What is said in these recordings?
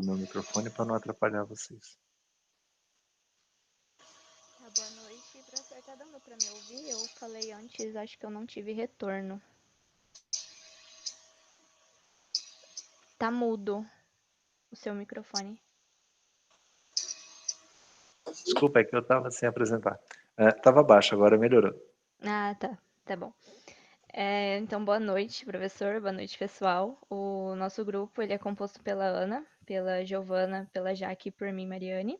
do meu microfone para não atrapalhar vocês. Tá, boa noite. Professor, tá dando pra me ouvir? Eu falei antes, acho que eu não tive retorno. Tá mudo o seu microfone. Desculpa, é que eu estava sem apresentar. Estava baixo, agora melhorou. Ah, tá. Tá bom. Então, boa noite, professor. Boa noite, pessoal. O nosso grupo ele é composto pela Ana, pela Giovana, pela Jaque e por mim, Mariane.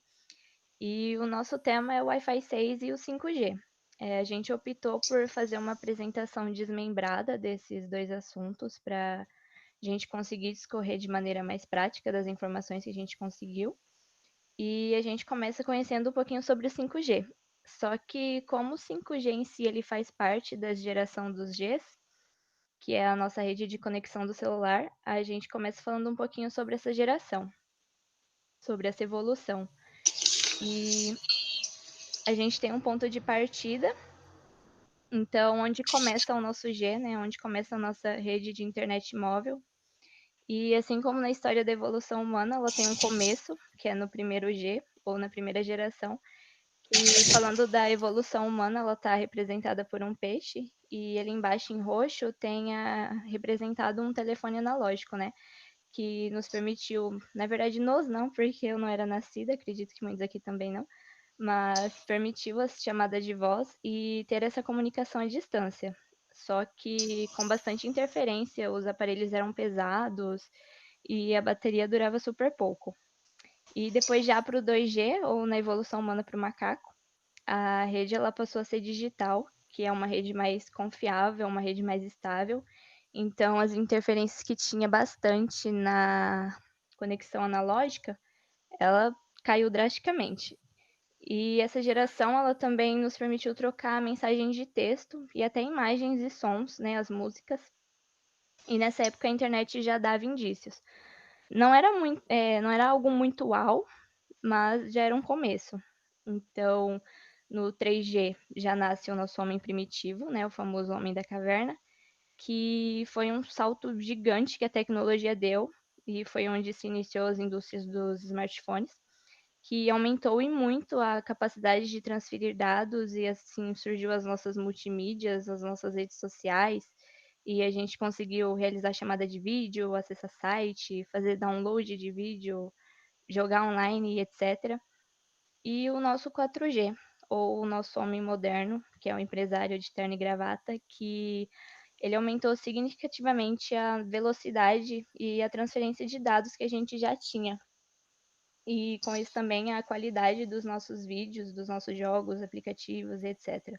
E o nosso tema é o Wi-Fi 6 e o 5G. A gente optou por fazer uma apresentação desmembrada desses dois assuntos para a gente conseguir discorrer de maneira mais prática das informações que a gente conseguiu. E a gente começa conhecendo um pouquinho sobre o 5G. Só que como o 5G em si ele faz parte da geração dos Gs, que é a nossa rede de conexão do celular, a gente começa falando um pouquinho sobre essa geração, sobre essa evolução. E a gente tem um ponto de partida, então onde começa o nosso G, né, onde começa a nossa rede de internet móvel. E assim como na história da evolução humana, ela tem um começo, que é no primeiro G, ou na primeira geração. E falando da evolução humana, ela está representada por um peixe, e ele embaixo em roxo tem representado um telefone analógico, né? Que nos permitiu, na verdade, não, porque eu não era nascida, acredito que muitos aqui também não, mas permitiu as chamadas de voz e ter essa comunicação à distância. Só que com bastante interferência, os aparelhos eram pesados e a bateria durava super pouco. E depois já para o 2G, ou na evolução humana para o macaco, a rede ela passou a ser digital, que é uma rede mais confiável, uma rede mais estável. Então, as interferências que tinha bastante na conexão analógica, ela caiu drasticamente. E essa geração, ela também nos permitiu trocar mensagens de texto e até imagens e sons, né, as músicas. E nessa época a internet já dava indícios. Não era algo muito uau, mas já era um começo. Então, no 3G já nasce o nosso homem primitivo, né, o famoso homem da caverna, que foi um salto gigante que a tecnologia deu, e foi onde se iniciou as indústrias dos smartphones, que aumentou e muito a capacidade de transferir dados, e assim surgiu as nossas multimídias, as nossas redes sociais, e a gente conseguiu realizar chamada de vídeo, acessar site, fazer download de vídeo, jogar online, etc. E o nosso 4G, ou o nosso homem moderno, que é o empresário de terno e gravata, que ele aumentou significativamente a velocidade e a transferência de dados que a gente já tinha. E com isso também a qualidade dos nossos vídeos, dos nossos jogos, aplicativos, etc.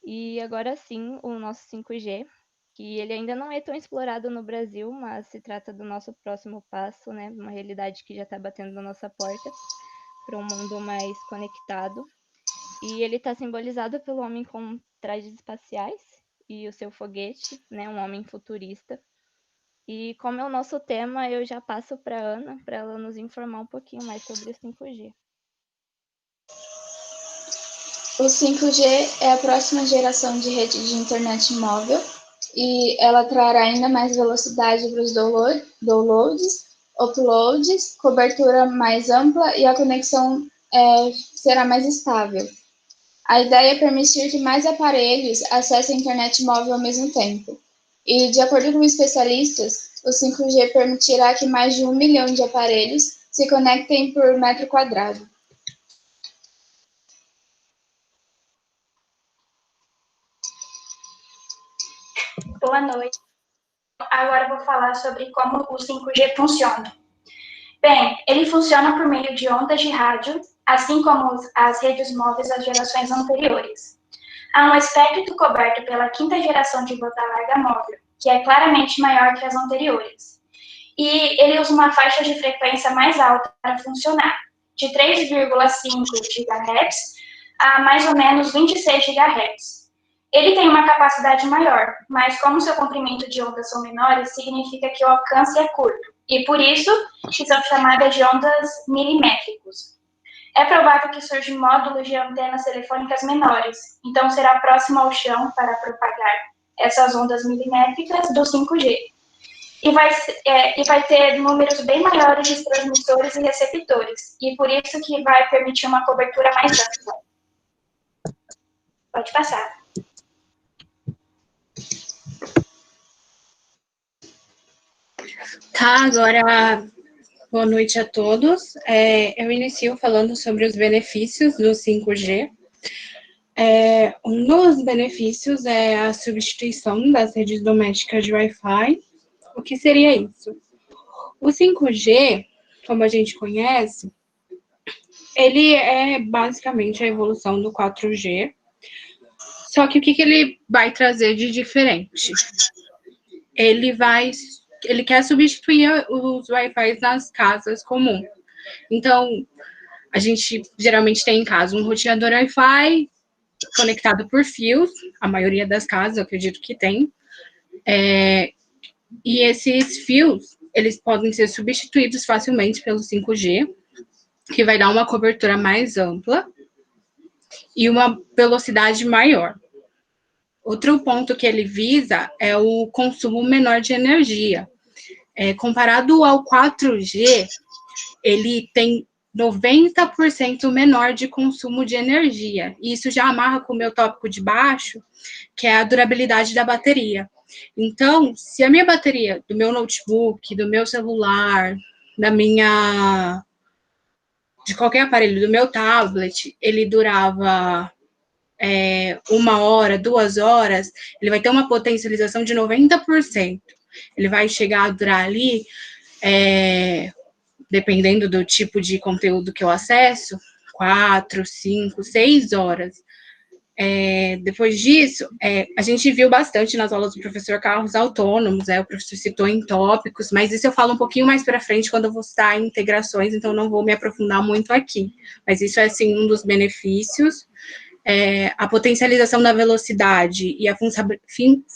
E agora sim, o nosso 5G, que ele ainda não é tão explorado no Brasil, mas se trata do nosso próximo passo, né? Uma realidade que já está batendo na nossa porta para um mundo mais conectado. E ele está simbolizado pelo homem com trajes espaciais e o seu foguete, né? Um homem futurista. E como é o nosso tema, eu já passo para a Ana, para ela nos informar um pouquinho mais sobre o 5G. O 5G é a próxima geração de rede de internet móvel e ela trará ainda mais velocidade para os downloads, uploads, cobertura mais ampla e a conexão será mais estável. A ideia é permitir que mais aparelhos acessem a internet móvel ao mesmo tempo. E, de acordo com especialistas, o 5G permitirá que mais de 1 milhão de aparelhos se conectem por metro quadrado. Boa noite. Agora eu vou falar sobre como o 5G funciona. Bem, ele funciona por meio de ondas de rádio, assim como as redes móveis das gerações anteriores. Há um espectro coberto pela quinta geração de banda larga móvel, que é claramente maior que as anteriores. E ele usa uma faixa de frequência mais alta para funcionar, de 3,5 GHz a mais ou menos 26 GHz. Ele tem uma capacidade maior, mas como seu comprimento de ondas são menores, significa que o alcance é curto, e por isso que são chamadas de ondas milimétricos. É provável que surjam módulos de antenas telefônicas menores, então será próximo ao chão para propagar essas ondas milimétricas do 5G. e vai ter números bem maiores de transmissores e receptores, e por isso que vai permitir uma cobertura mais ampla. Pode passar. Tá, agora, boa noite a todos. Eu inicio falando sobre os benefícios do 5G. Um dos benefícios é a substituição das redes domésticas de Wi-Fi. O que seria isso? O 5G, como a gente conhece, ele é basicamente a evolução do 4G, só que o que ele vai trazer de diferente? Ele quer substituir os Wi-Fi nas casas comuns. Então, a gente geralmente tem em casa um roteador Wi-Fi conectado por fios, a maioria das casas, eu acredito que tem. E esses fios, eles podem ser substituídos facilmente pelo 5G, que vai dar uma cobertura mais ampla e uma velocidade maior. Outro ponto que ele visa é o consumo menor de energia. Comparado ao 4G, ele tem 90% menor de consumo de energia. E isso já amarra com o meu tópico de baixo, que é a durabilidade da bateria. Então, se a minha bateria do meu notebook, do meu celular, de qualquer aparelho, do meu tablet, ele durava 1 hora, 2 horas, ele vai ter uma potencialização de 90%. Ele vai chegar a durar ali, dependendo do tipo de conteúdo que eu acesso, 4, 5, 6 horas. Depois disso, a gente viu bastante nas aulas do professor carros autônomos, o professor citou em tópicos, mas isso eu falo um pouquinho mais para frente quando eu vou citar integrações, então não vou me aprofundar muito aqui. Mas isso é, sim, um dos benefícios. A potencialização da velocidade e a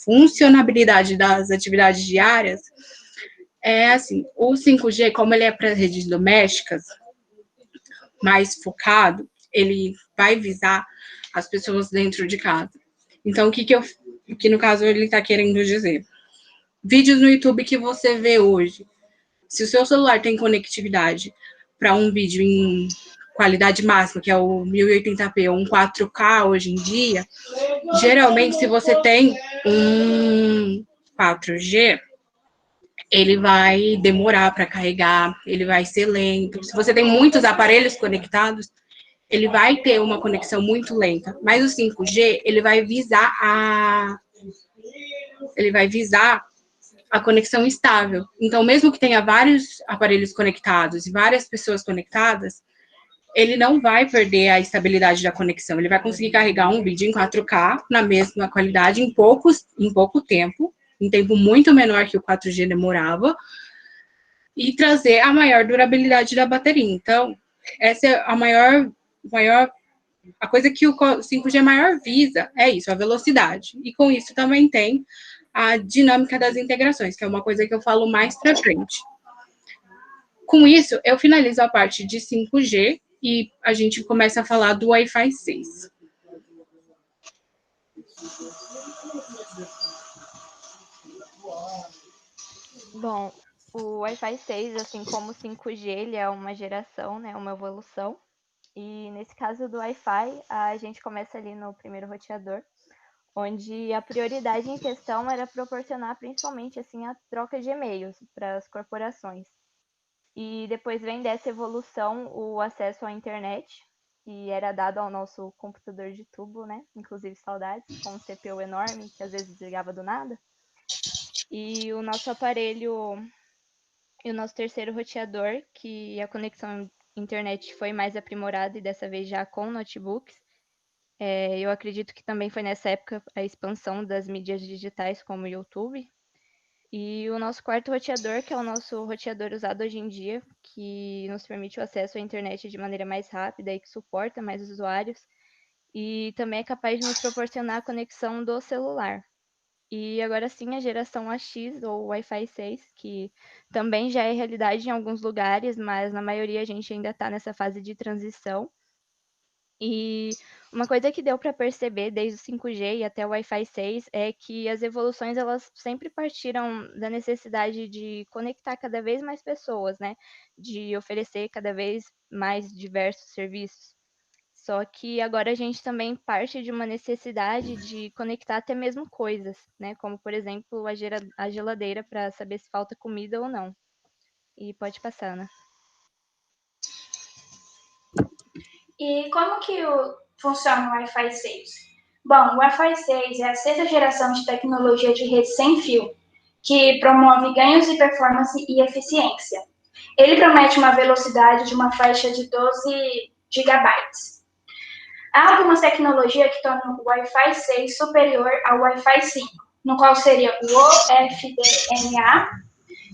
funcionabilidade das atividades diárias, assim, o 5G, como ele é para redes domésticas, mais focado, ele vai visar as pessoas dentro de casa. Então, o que no caso ele está querendo dizer? Vídeos no YouTube que você vê hoje, se o seu celular tem conectividade para um vídeo em qualidade máxima, que é o 1080p ou um 4K hoje em dia, geralmente, se você tem um 4G, ele vai demorar para carregar, ele vai ser lento. Se você tem muitos aparelhos conectados, ele vai ter uma conexão muito lenta. Mas o 5G, ele vai visar a conexão estável. Então, mesmo que tenha vários aparelhos conectados e várias pessoas conectadas, ele não vai perder a estabilidade da conexão. Ele vai conseguir carregar um vídeo em 4K na mesma qualidade em pouco tempo, em tempo muito menor que o 4G demorava, e trazer a maior durabilidade da bateria. Então, essa é a coisa que o 5G maior visa, é isso, a velocidade. E com isso também tem a dinâmica das integrações, que é uma coisa que eu falo mais para frente. Com isso, eu finalizo a parte de 5G e a gente começa a falar do Wi-Fi 6. Bom, o Wi-Fi 6, assim como o 5G, ele é uma geração, né, uma evolução. E nesse caso do Wi-Fi, a gente começa ali no primeiro roteador, onde a prioridade em questão era proporcionar principalmente assim a troca de e-mails para as corporações. E depois vem dessa evolução o acesso à internet, que era dado ao nosso computador de tubo, né? Inclusive saudades, com um CPU enorme que às vezes desligava do nada. E o nosso aparelho e o nosso terceiro roteador, que a conexão internet foi mais aprimorada e dessa vez já com notebooks. Eu acredito que também foi nessa época a expansão das mídias digitais como o YouTube. E o nosso quarto roteador, que é o nosso roteador usado hoje em dia, que nos permite o acesso à internet de maneira mais rápida e que suporta mais usuários. E também é capaz de nos proporcionar a conexão do celular. E agora sim a geração AX, ou Wi-Fi 6, que também já é realidade em alguns lugares, mas na maioria a gente ainda está nessa fase de transição. E uma coisa que deu para perceber desde o 5G e até o Wi-Fi 6 é que as evoluções elas sempre partiram da necessidade de conectar cada vez mais pessoas, né? De oferecer cada vez mais diversos serviços. Só que agora a gente também parte de uma necessidade de conectar até mesmo coisas, né? Como, por exemplo, a geladeira para saber se falta comida ou não. E pode passar, Ana. E como que funciona o Wi-Fi 6? Bom, o Wi-Fi 6 é a sexta geração de tecnologia de rede sem fio, que promove ganhos de performance e eficiência. Ele promete uma velocidade de uma faixa de 12 gigabytes. Há algumas tecnologias que tornam o Wi-Fi 6 superior ao Wi-Fi 5, no qual seria o OFDMA,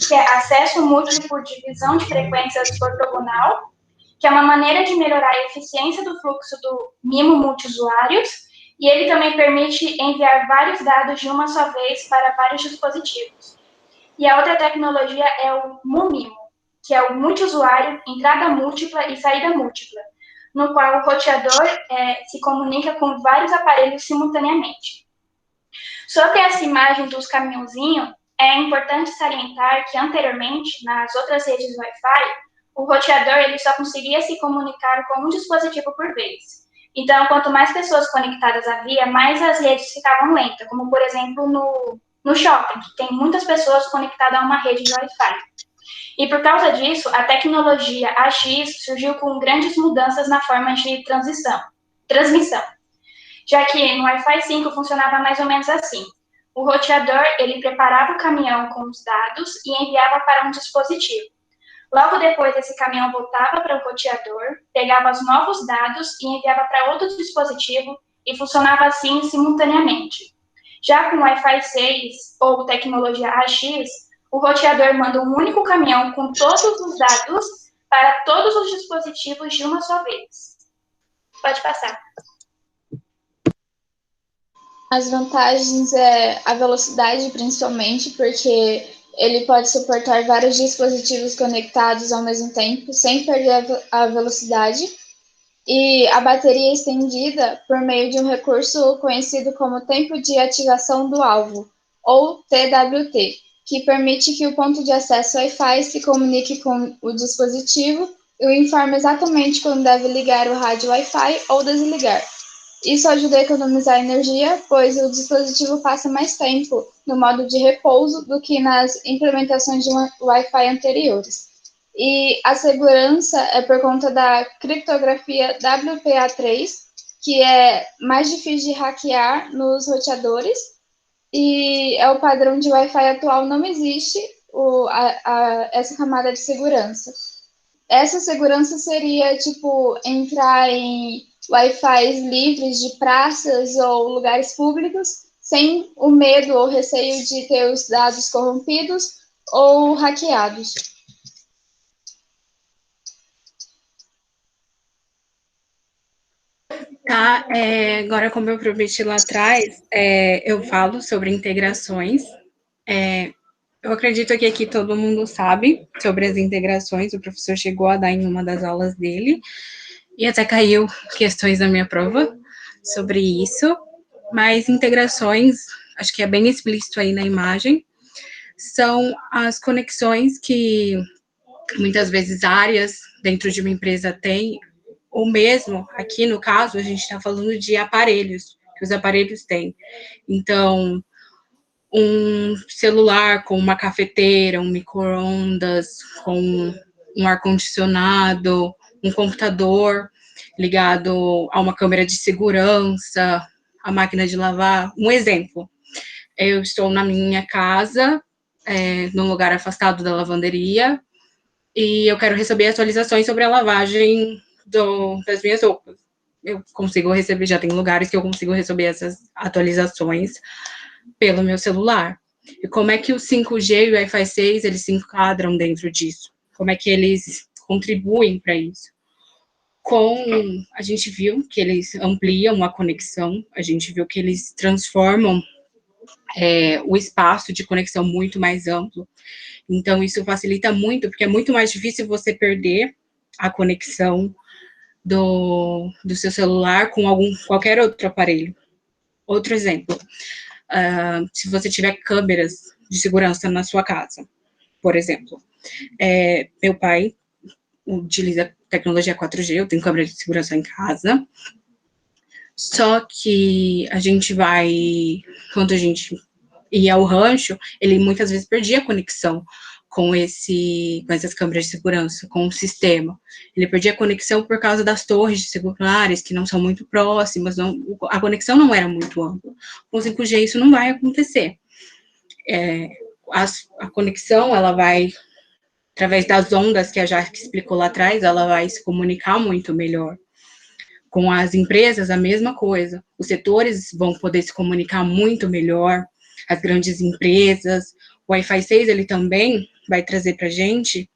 que é acesso múltiplo por divisão de frequências ortogonal, que é uma maneira de melhorar a eficiência do fluxo do MIMO multiusuários, e ele também permite enviar vários dados de uma só vez para vários dispositivos. E a outra tecnologia é o MUMIMO, que é o multiusuário, entrada múltipla e saída múltipla, no qual o roteador se comunica com vários aparelhos simultaneamente. Sobre essa imagem dos caminhãozinhos, é importante salientar que anteriormente, nas outras redes Wi-Fi, o roteador ele só conseguia se comunicar com um dispositivo por vez. Então, quanto mais pessoas conectadas havia, mais as redes ficavam lentas, como, por exemplo, no shopping, que tem muitas pessoas conectadas a uma rede de Wi-Fi. E por causa disso, a tecnologia AX surgiu com grandes mudanças na forma de transmissão, já que no Wi-Fi 5 funcionava mais ou menos assim. O roteador, ele preparava o caminhão com os dados e enviava para um dispositivo. Logo depois, esse caminhão voltava para o roteador, pegava os novos dados e enviava para outro dispositivo e funcionava assim simultaneamente. Já com o Wi-Fi 6 ou tecnologia AX, o roteador manda um único caminhão com todos os dados para todos os dispositivos de uma só vez. Pode passar. As vantagens é a velocidade, principalmente, porque ele pode suportar vários dispositivos conectados ao mesmo tempo, sem perder a velocidade. E a bateria estendida por meio de um recurso conhecido como tempo de ativação do alvo, ou TWT, que permite que o ponto de acesso Wi-Fi se comunique com o dispositivo e o informe exatamente quando deve ligar o rádio Wi-Fi ou desligar. Isso ajuda a economizar energia, pois o dispositivo passa mais tempo no modo de repouso do que nas implementações de Wi-Fi anteriores. E a segurança é por conta da criptografia WPA3, que é mais difícil de hackear nos roteadores, e é o padrão de Wi-Fi atual, não existe essa camada de segurança. Essa segurança seria, tipo, entrar em Wi-Fi livres de praças ou lugares públicos, sem o medo ou receio de ter os dados corrompidos ou hackeados. Tá, agora, como eu prometi lá atrás, eu falo sobre integrações. Eu acredito que aqui todo mundo sabe sobre as integrações, o professor chegou a dar em uma das aulas dele, e até caiu questões na minha prova sobre isso, mas integrações, acho que é bem explícito aí na imagem, são as conexões que muitas vezes áreas dentro de uma empresa têm, ou mesmo, aqui no caso, a gente está falando de aparelhos, que os aparelhos têm. Então, um celular com uma cafeteira, um micro-ondas, com um ar-condicionado, um computador ligado a uma câmera de segurança, a máquina de lavar. Um exemplo, eu estou na minha casa, num lugar afastado da lavanderia, e eu quero receber atualizações sobre a lavagem das minhas roupas. Eu consigo receber, já tem lugares que eu consigo receber essas atualizações pelo meu celular. E como é que o 5G e o Wi-Fi 6, eles se enquadram dentro disso? Como é que eles contribuem para isso? A gente viu que eles ampliam a conexão, a gente viu que eles transformam o espaço de conexão muito mais amplo. Então, isso facilita muito, porque é muito mais difícil você perder a conexão do seu celular com qualquer outro aparelho. Outro exemplo, se você tiver câmeras de segurança na sua casa, por exemplo. Meu pai utiliza tecnologia 4G, eu tenho câmera de segurança em casa, só que quando a gente ia ao rancho, ele muitas vezes perdia a conexão com essas câmeras de segurança, com o sistema. Ele perdia a conexão por causa das torres de celulares, que não são muito próximas, a conexão não era muito ampla. Com o 5G isso não vai acontecer. A conexão, ela vai, através das ondas que a Jaque explicou lá atrás, ela vai se comunicar muito melhor. Com as empresas, a mesma coisa. Os setores vão poder se comunicar muito melhor, as grandes empresas. O Wi-Fi 6, ele também vai trazer para a gente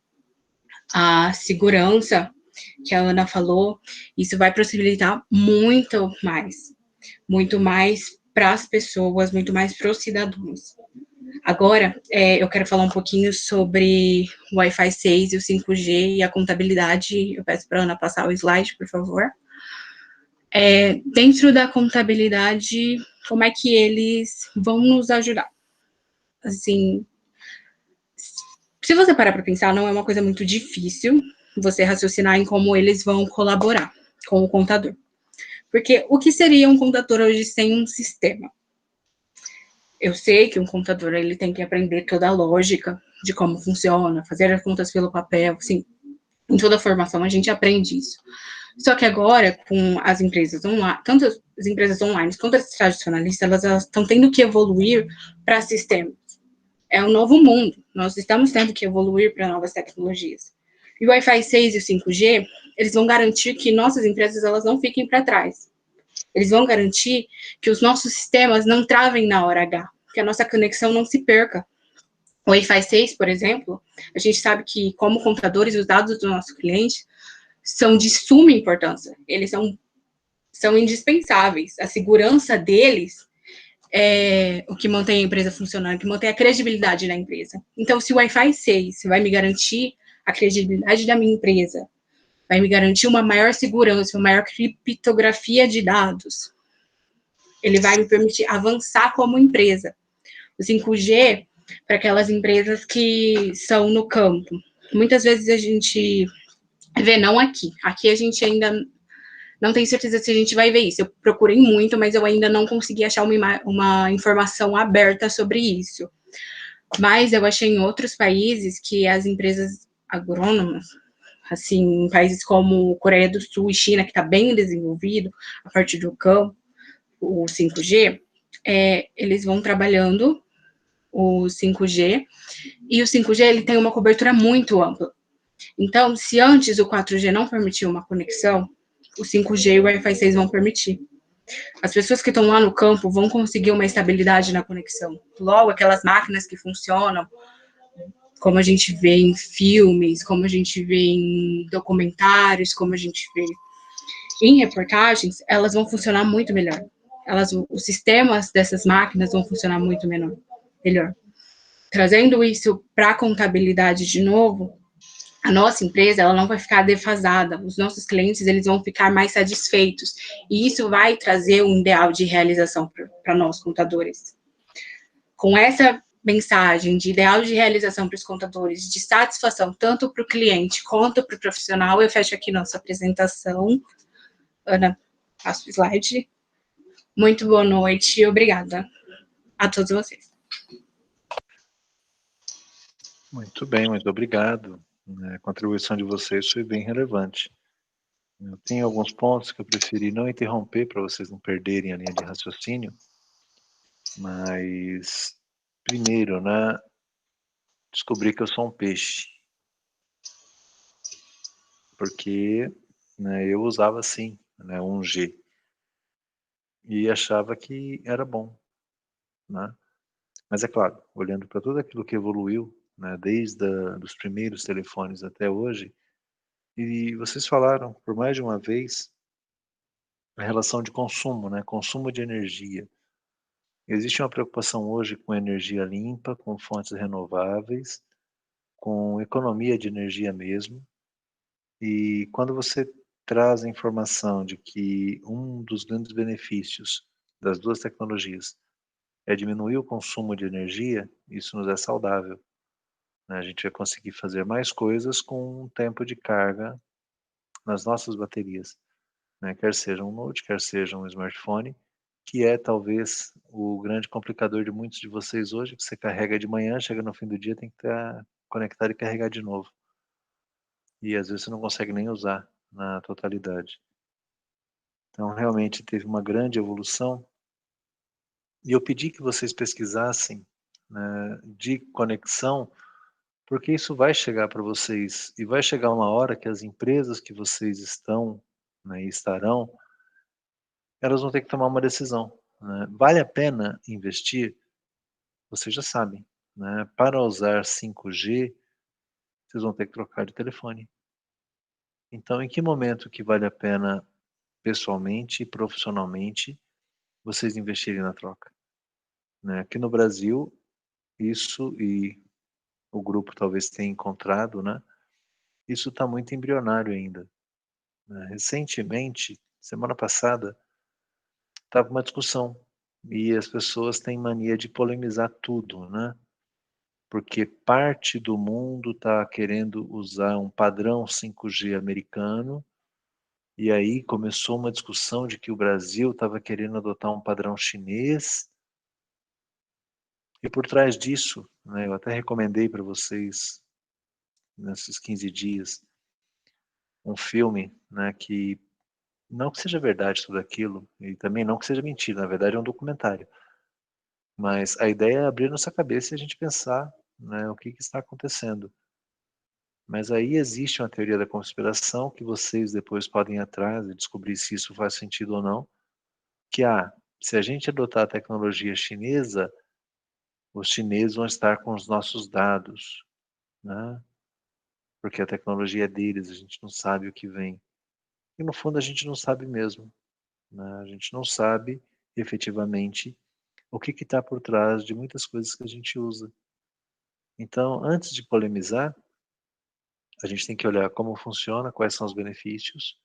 a segurança que a Ana falou. Isso vai possibilitar muito mais para as pessoas, muito mais para os cidadãos. Agora, eu quero falar um pouquinho sobre o Wi-Fi 6 e o 5G e a contabilidade. Eu peço para a Ana passar o slide, por favor. Dentro da contabilidade, como é que eles vão nos ajudar? Assim, se você parar para pensar, não é uma coisa muito difícil você raciocinar em como eles vão colaborar com o contador. Porque o que seria um contador hoje sem um sistema? Eu sei que um contador, ele tem que aprender toda a lógica de como funciona, fazer as contas pelo papel, assim, em toda a formação a gente aprende isso. Só que agora, com as empresas online, tanto as empresas online quanto as tradicionalistas, elas estão tendo que evoluir para sistemas. É um novo mundo, nós estamos tendo que evoluir para novas tecnologias. E o Wi-Fi 6 e o 5G, eles vão garantir que nossas empresas elas não fiquem para trás. Eles vão garantir que os nossos sistemas não travem na hora H, que a nossa conexão não se perca. O Wi-Fi 6, por exemplo, a gente sabe que, como contadores, os dados do nosso cliente são de suma importância. Eles são indispensáveis. A segurança deles é o que mantém a empresa funcionando, que mantém a credibilidade da empresa. Então, se o Wi-Fi 6 vai me garantir a credibilidade da minha empresa, vai me garantir uma maior segurança, uma maior criptografia de dados, ele vai me permitir avançar como empresa. O 5G, para aquelas empresas que são no campo. Muitas vezes a gente vê, não aqui. Aqui a gente ainda não tem certeza se a gente vai ver isso. Eu procurei muito, mas eu ainda não consegui achar uma informação aberta sobre isso. Mas eu achei em outros países que as empresas agrônomas, assim, em países como Coreia do Sul e China, que está bem desenvolvido, a partir do campo, o 5G, eles vão trabalhando o 5G, e o 5G ele tem uma cobertura muito ampla. Então, se antes o 4G não permitia uma conexão, o 5G e o Wi-Fi 6 vão permitir. As pessoas que estão lá no campo vão conseguir uma estabilidade na conexão. Logo, aquelas máquinas que funcionam, como a gente vê em filmes, como a gente vê em documentários, como a gente vê em reportagens, elas vão funcionar muito melhor. Os sistemas dessas máquinas vão funcionar muito melhor. Trazendo isso para a contabilidade de novo, a nossa empresa ela não vai ficar defasada, os nossos clientes eles vão ficar mais satisfeitos, e isso vai trazer um ideal de realização para nós, contadores. Com essa mensagem de ideal de realização para os contadores, de satisfação tanto para o cliente quanto para o profissional, eu fecho aqui nossa apresentação. Ana, passa o slide. Muito boa noite e obrigada a todos vocês. Muito bem, muito obrigado. A contribuição de vocês foi bem relevante. Eu tenho alguns pontos que eu preferi não interromper para vocês não perderem a linha de raciocínio, mas primeiro, né, descobri que eu sou um peixe, porque eu usava assim, 1G, e achava que era bom, né? Mas é claro, olhando para tudo aquilo que evoluiu, desde os primeiros telefones até hoje, e vocês falaram por mais de uma vez a relação de consumo, consumo de energia. Existe uma preocupação hoje com energia limpa, com fontes renováveis, com economia de energia mesmo. E quando você traz a informação de que um dos grandes benefícios das duas tecnologias é diminuir o consumo de energia, isso nos é saudável, né? A gente vai conseguir fazer mais coisas com um tempo de carga nas nossas baterias, né? Quer seja um Note, quer seja um smartphone, que é talvez o grande complicador de muitos de vocês hoje, que você carrega de manhã, chega no fim do dia, tem que estar conectado e carregar de novo. E às vezes você não consegue nem usar na totalidade. Então realmente teve uma grande evolução. E eu pedi que vocês pesquisassem, né, de conexão, porque isso vai chegar para vocês. E vai chegar uma hora que as empresas que vocês estão, né, e estarão, elas vão ter que tomar uma decisão, né? Vale a pena investir? Vocês já sabem, né? Para usar 5G, vocês vão ter que trocar de telefone. Então, em que momento que vale a pena, pessoalmente e profissionalmente, vocês investirem na troca, né? Aqui no Brasil, isso, e o grupo talvez tenha encontrado, né? Isso está muito embrionário ainda, né? Recentemente, semana passada, estava uma discussão e as pessoas têm mania de polemizar tudo, né? Porque parte do mundo está querendo usar um padrão 5G americano, e aí começou uma discussão de que o Brasil estava querendo adotar um padrão chinês, e por trás disso, né, eu até recomendei para vocês, nesses 15 dias, um filme, né, que não que seja verdade tudo aquilo, e também não que seja mentira, na verdade é um documentário, mas a ideia é abrir nossa cabeça e a gente pensar, né, o que está acontecendo. Mas aí existe uma teoria da conspiração que vocês depois podem ir atrás e descobrir se isso faz sentido ou não, que se a gente adotar a tecnologia chinesa, os chineses vão estar com os nossos dados, né? Porque a tecnologia é deles, a gente não sabe o que vem. E no fundo a gente não sabe mesmo, né? A gente não sabe efetivamente o que está por trás de muitas coisas que a gente usa. Então, antes de polemizar, a gente tem que olhar como funciona, quais são os benefícios,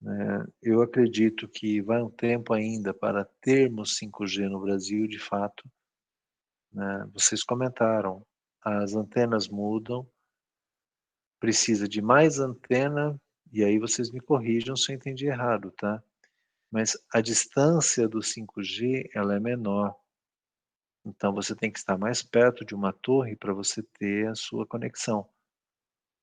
né? Eu acredito que vai um tempo ainda para termos 5G no Brasil, de fato, né? Vocês comentaram, as antenas mudam, precisa de mais antena, e aí vocês me corrijam se eu entendi errado, tá? Mas a distância do 5G, ela é menor. Então você tem que estar mais perto de uma torre para você ter a sua conexão.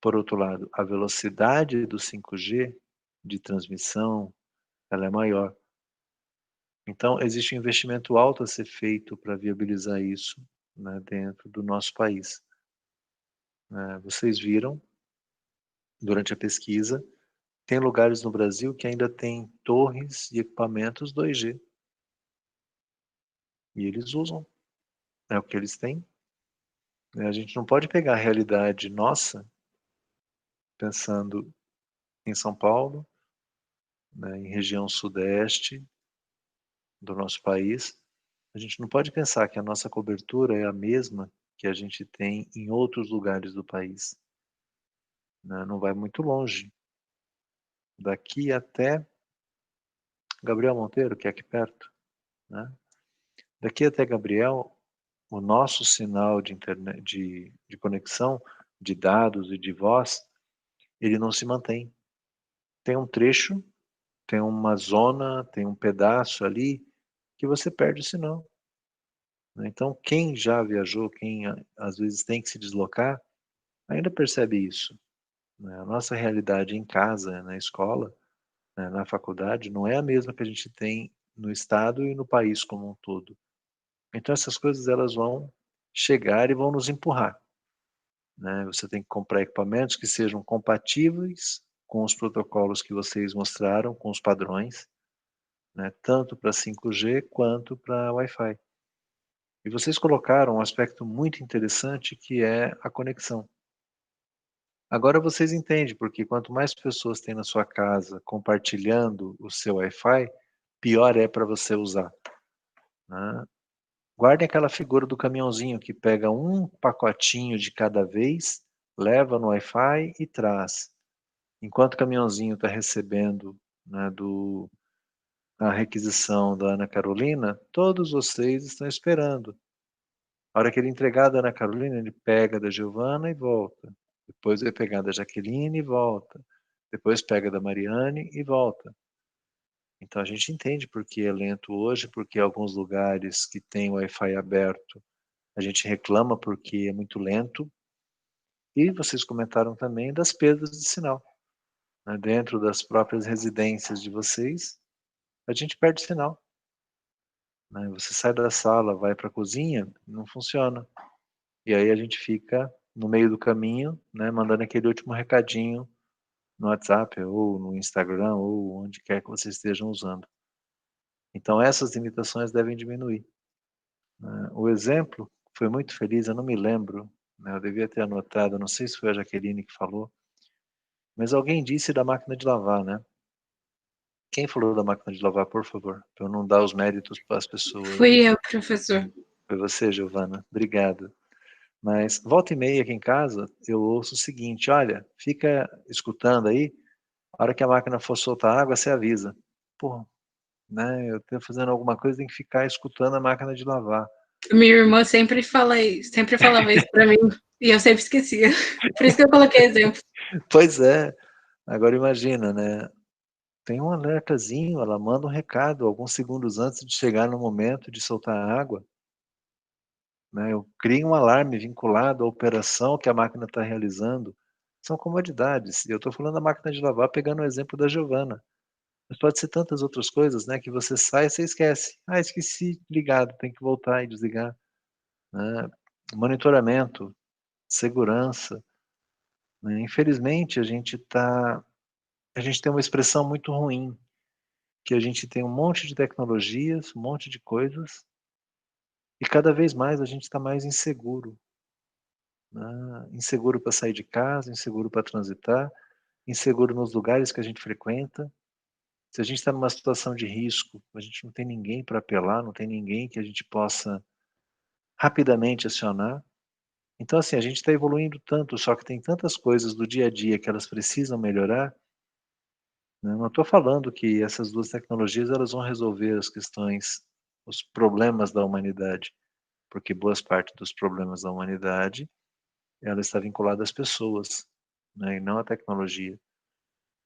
Por outro lado, a velocidade do 5G de transmissão, ela é maior. Então, existe um investimento alto a ser feito para viabilizar isso, né, dentro do nosso país. Vocês viram, durante a pesquisa, tem lugares no Brasil que ainda tem torres e equipamentos 2G. E eles usam, é o que eles têm. A gente não pode pegar a realidade nossa, pensando em São Paulo, né, em região sudeste do nosso país, a gente não pode pensar que a nossa cobertura é a mesma que a gente tem em outros lugares do país, né? Não vai muito longe. Daqui até Gabriel Monteiro, que é aqui perto, né? Daqui até Gabriel, o nosso sinal de internet, de conexão, de dados e de voz, ele não se mantém. Tem um trecho, tem uma zona, tem um pedaço ali que você perde o sinal. Então, quem já viajou, quem às vezes tem que se deslocar, ainda percebe isso, né? A nossa realidade em casa, na escola, né, na faculdade, não é a mesma que a gente tem no estado e no país como um todo. Então, essas coisas elas vão chegar e vão nos empurrar, né? Você tem que comprar equipamentos que sejam compatíveis com os protocolos que vocês mostraram, com os padrões, né, tanto para 5G quanto para Wi-Fi. E vocês colocaram um aspecto muito interessante que é a conexão. Agora vocês entendem, porque quanto mais pessoas tem na sua casa compartilhando o seu Wi-Fi, pior é para você usar, né? Guardem aquela figura do caminhãozinho que pega um pacotinho de cada vez, leva no Wi-Fi e traz. Enquanto o caminhãozinho está recebendo, né, a requisição da Ana Carolina, todos vocês estão esperando. A hora que ele entregar da Ana Carolina, ele pega da Giovana e volta. Depois vai pegar da Jaqueline e volta. Depois pega da Mariane e volta. Então a gente entende por que é lento hoje, porque alguns lugares que tem Wi-Fi aberto, a gente reclama porque é muito lento. E vocês comentaram também das perdas de sinal. Né? Dentro das próprias residências de vocês, a gente perde sinal. Né? Você sai da sala, vai para a cozinha, não funciona. E aí a gente fica no meio do caminho, né, mandando aquele último recadinho no WhatsApp ou no Instagram ou onde quer que vocês estejam usando. Então essas limitações devem diminuir. Né? O exemplo foi muito feliz, eu não me lembro, né, eu devia ter anotado, não sei se foi a Jaqueline que falou, mas alguém disse da máquina de lavar, né? Quem falou da máquina de lavar, por favor? Para eu não dar os méritos para as pessoas. Fui eu, professor. Foi você, Giovana. Obrigado. Mas volta e meia aqui em casa, eu ouço o seguinte, olha, fica escutando aí, a hora que a máquina for soltar água, você avisa. Pô, né, eu estou fazendo alguma coisa, tem que ficar escutando a máquina de lavar. Minha irmã sempre falava isso para mim, e eu sempre esquecia. Por isso que eu coloquei exemplo. Pois é. Agora imagina, né? Tem um alertazinho, ela manda um recado alguns segundos antes de chegar no momento de soltar a água. Né? Eu crio um alarme vinculado à operação que a máquina está realizando. São comodidades. E eu estou falando da máquina de lavar, pegando o exemplo da Giovana. Mas pode ser tantas outras coisas, né? Que você sai e você esquece. Ah, esqueci, ligado, tem que voltar e desligar. Né? Monitoramento, segurança. Né? Infelizmente, a gente tem uma expressão muito ruim, que a gente tem um monte de tecnologias, um monte de coisas, e cada vez mais a gente está mais inseguro. Né? Inseguro para sair de casa, inseguro para transitar, inseguro nos lugares que a gente frequenta. Se a gente está numa situação de risco, a gente não tem ninguém para apelar, não tem ninguém que a gente possa rapidamente acionar. Então, assim, a gente está evoluindo tanto, só que tem tantas coisas do dia a dia que elas precisam melhorar. Né? Não estou falando que essas duas tecnologias elas vão resolver as questões, os problemas da humanidade, porque boas partes dos problemas da humanidade ela está vinculada às pessoas, né, e não à tecnologia.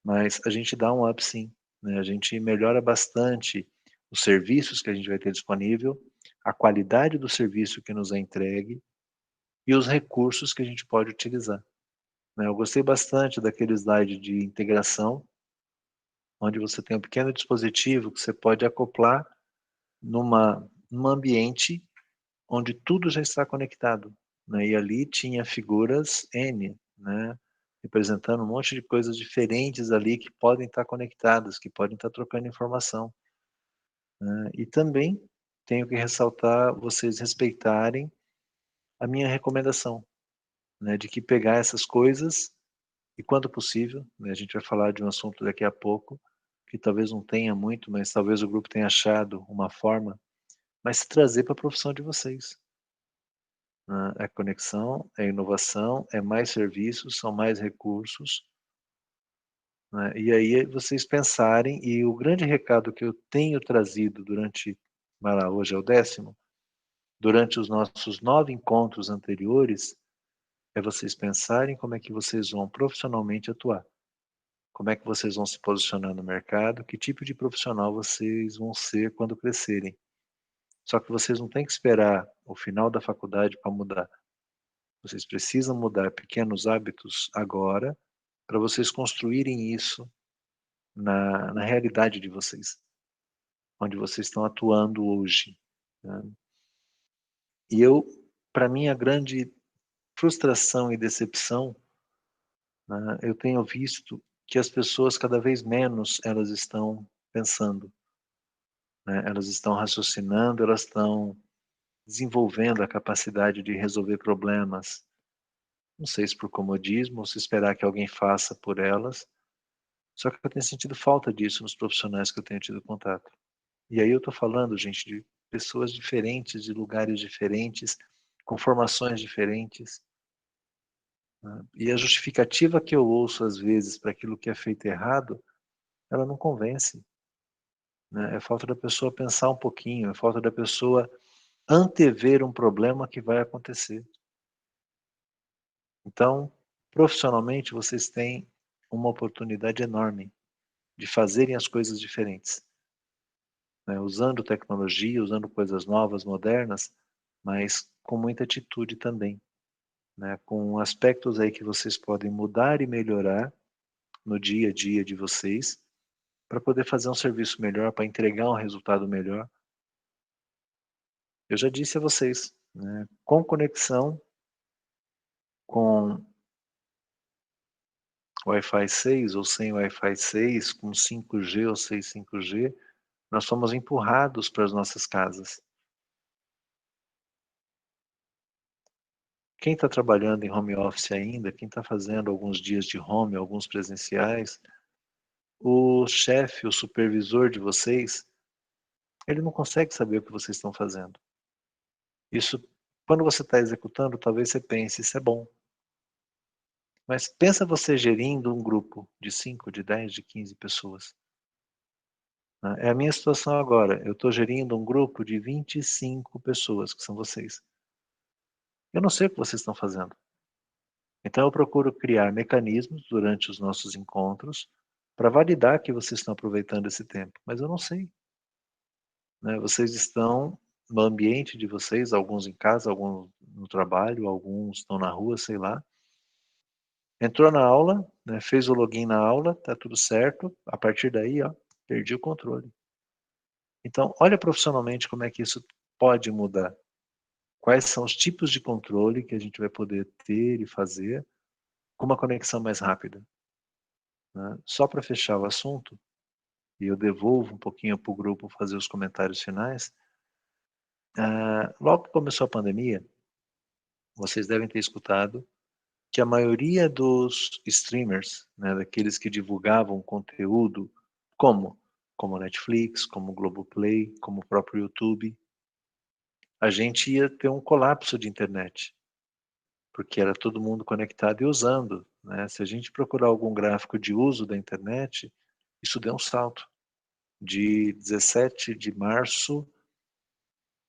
Mas a gente dá um up sim, né? A gente melhora bastante os serviços que a gente vai ter disponível, a qualidade do serviço que nos é entregue e os recursos que a gente pode utilizar. Né? Eu gostei bastante daquele slide de integração, onde você tem um pequeno dispositivo que você pode acoplar num ambiente onde tudo já está conectado. Né? E ali tinha figuras N, né? Representando um monte de coisas diferentes ali que podem estar conectadas, que podem estar trocando informação. Né? E também tenho que ressaltar vocês respeitarem a minha recomendação, né? De que pegar essas coisas e quando possível, né? A gente vai falar de um assunto daqui a pouco, que talvez não tenha muito, mas talvez o grupo tenha achado uma forma, mas trazer para a profissão de vocês. Né? É conexão, é inovação, é mais serviços, são mais recursos. Né? E aí vocês pensarem, e o grande recado que eu tenho trazido durante, vai lá, hoje é o 10º, durante os nossos 9 encontros anteriores, é vocês pensarem como é que vocês vão profissionalmente atuar. Como é que vocês vão se posicionar no mercado, que tipo de profissional vocês vão ser quando crescerem. Só que vocês não têm que esperar o final da faculdade para mudar. Vocês precisam mudar pequenos hábitos agora para vocês construírem isso na realidade de vocês, onde vocês estão atuando hoje. Né? E para mim, a grande frustração e decepção, né, eu tenho visto que as pessoas cada vez menos elas estão pensando, né? Elas estão raciocinando, elas estão desenvolvendo a capacidade de resolver problemas. Não sei se por comodismo ou se esperar que alguém faça por elas. Só que eu tenho sentido falta disso nos profissionais que eu tenho tido contato. E aí eu estou falando, gente, de pessoas diferentes, de lugares diferentes, com formações diferentes. né? E a justificativa que eu ouço às vezes para aquilo que é feito errado, ela não convence, né? É falta da pessoa pensar um pouquinho, é falta da pessoa antever um problema que vai acontecer. Então, profissionalmente, vocês têm uma oportunidade enorme de fazerem as coisas diferentes, né? Usando tecnologia, usando coisas novas, modernas, mas com muita atitude também, né? Com aspectos aí que vocês podem mudar e melhorar no dia a dia de vocês, para poder fazer um serviço melhor, para entregar um resultado melhor. Eu já disse a vocês, né? Com conexão, com Wi-Fi 6 ou sem Wi-Fi 6, com 5G ou sem 5G, nós somos empurrados para as nossas casas. Quem está trabalhando em home office ainda, quem está fazendo alguns dias de home, alguns presenciais, o chefe, o supervisor de vocês, ele não consegue saber o que vocês estão fazendo. Isso, quando você está executando, talvez você pense, isso é bom. Mas pensa você gerindo um grupo de 5, de 10, de 15 pessoas. É a minha situação agora. Eu estou gerindo um grupo de 25 pessoas, que são vocês. Eu não sei o que vocês estão fazendo. Então eu procuro criar mecanismos durante os nossos encontros para validar que vocês estão aproveitando esse tempo. Mas eu não sei, né? Vocês estão no ambiente de vocês, alguns em casa, alguns no trabalho, alguns estão na rua, sei lá. Entrou na aula, né, fez o login na aula, tá tudo certo. A partir daí, ó, perdi o controle. Então, olha profissionalmente como é que isso pode mudar. Quais são os tipos de controle que a gente vai poder ter e fazer com uma conexão mais rápida, né? Só para fechar o assunto, e eu devolvo um pouquinho para o grupo fazer os comentários finais. Logo que começou a pandemia, vocês devem ter escutado que a maioria dos streamers, né, daqueles que divulgavam conteúdo, como Netflix, como Globoplay, como o próprio YouTube, a gente ia ter um colapso de internet, porque era todo mundo conectado e usando, né? Se a gente procurar algum gráfico de uso da internet, isso deu um salto de 17 de março,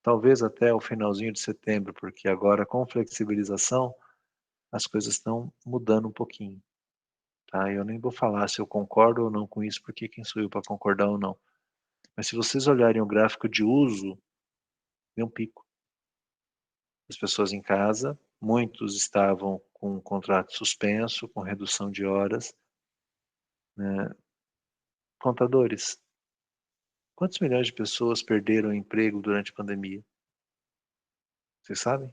talvez até o finalzinho de setembro, porque agora com flexibilização as coisas estão mudando um pouquinho. Tá? Eu nem vou falar se eu concordo ou não com isso, porque quem sou eu para concordar ou não. Mas se vocês olharem o gráfico de uso, tem um pico. As pessoas em casa, muitos estavam com um contrato suspenso, com redução de horas, né? Contadores. Quantos milhões de pessoas perderam o emprego durante a pandemia? Vocês sabem?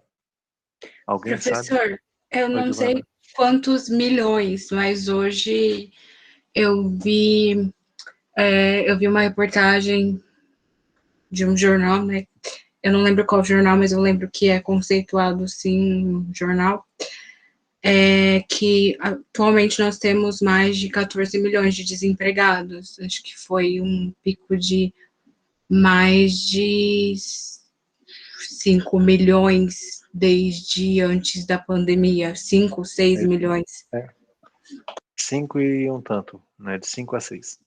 Alguém sabe? Professor, eu Oi, não sei Giovana. quantos milhões, mas hoje eu vi, eu vi uma reportagem de um jornal, né? Eu não lembro qual jornal, mas eu lembro que é conceituado, sim, um jornal, que atualmente nós temos mais de 14 milhões de desempregados. Acho que foi um pico de mais de 5 milhões desde antes da pandemia, 5, 6 milhões. 5 e um tanto, né? De 5 a 6.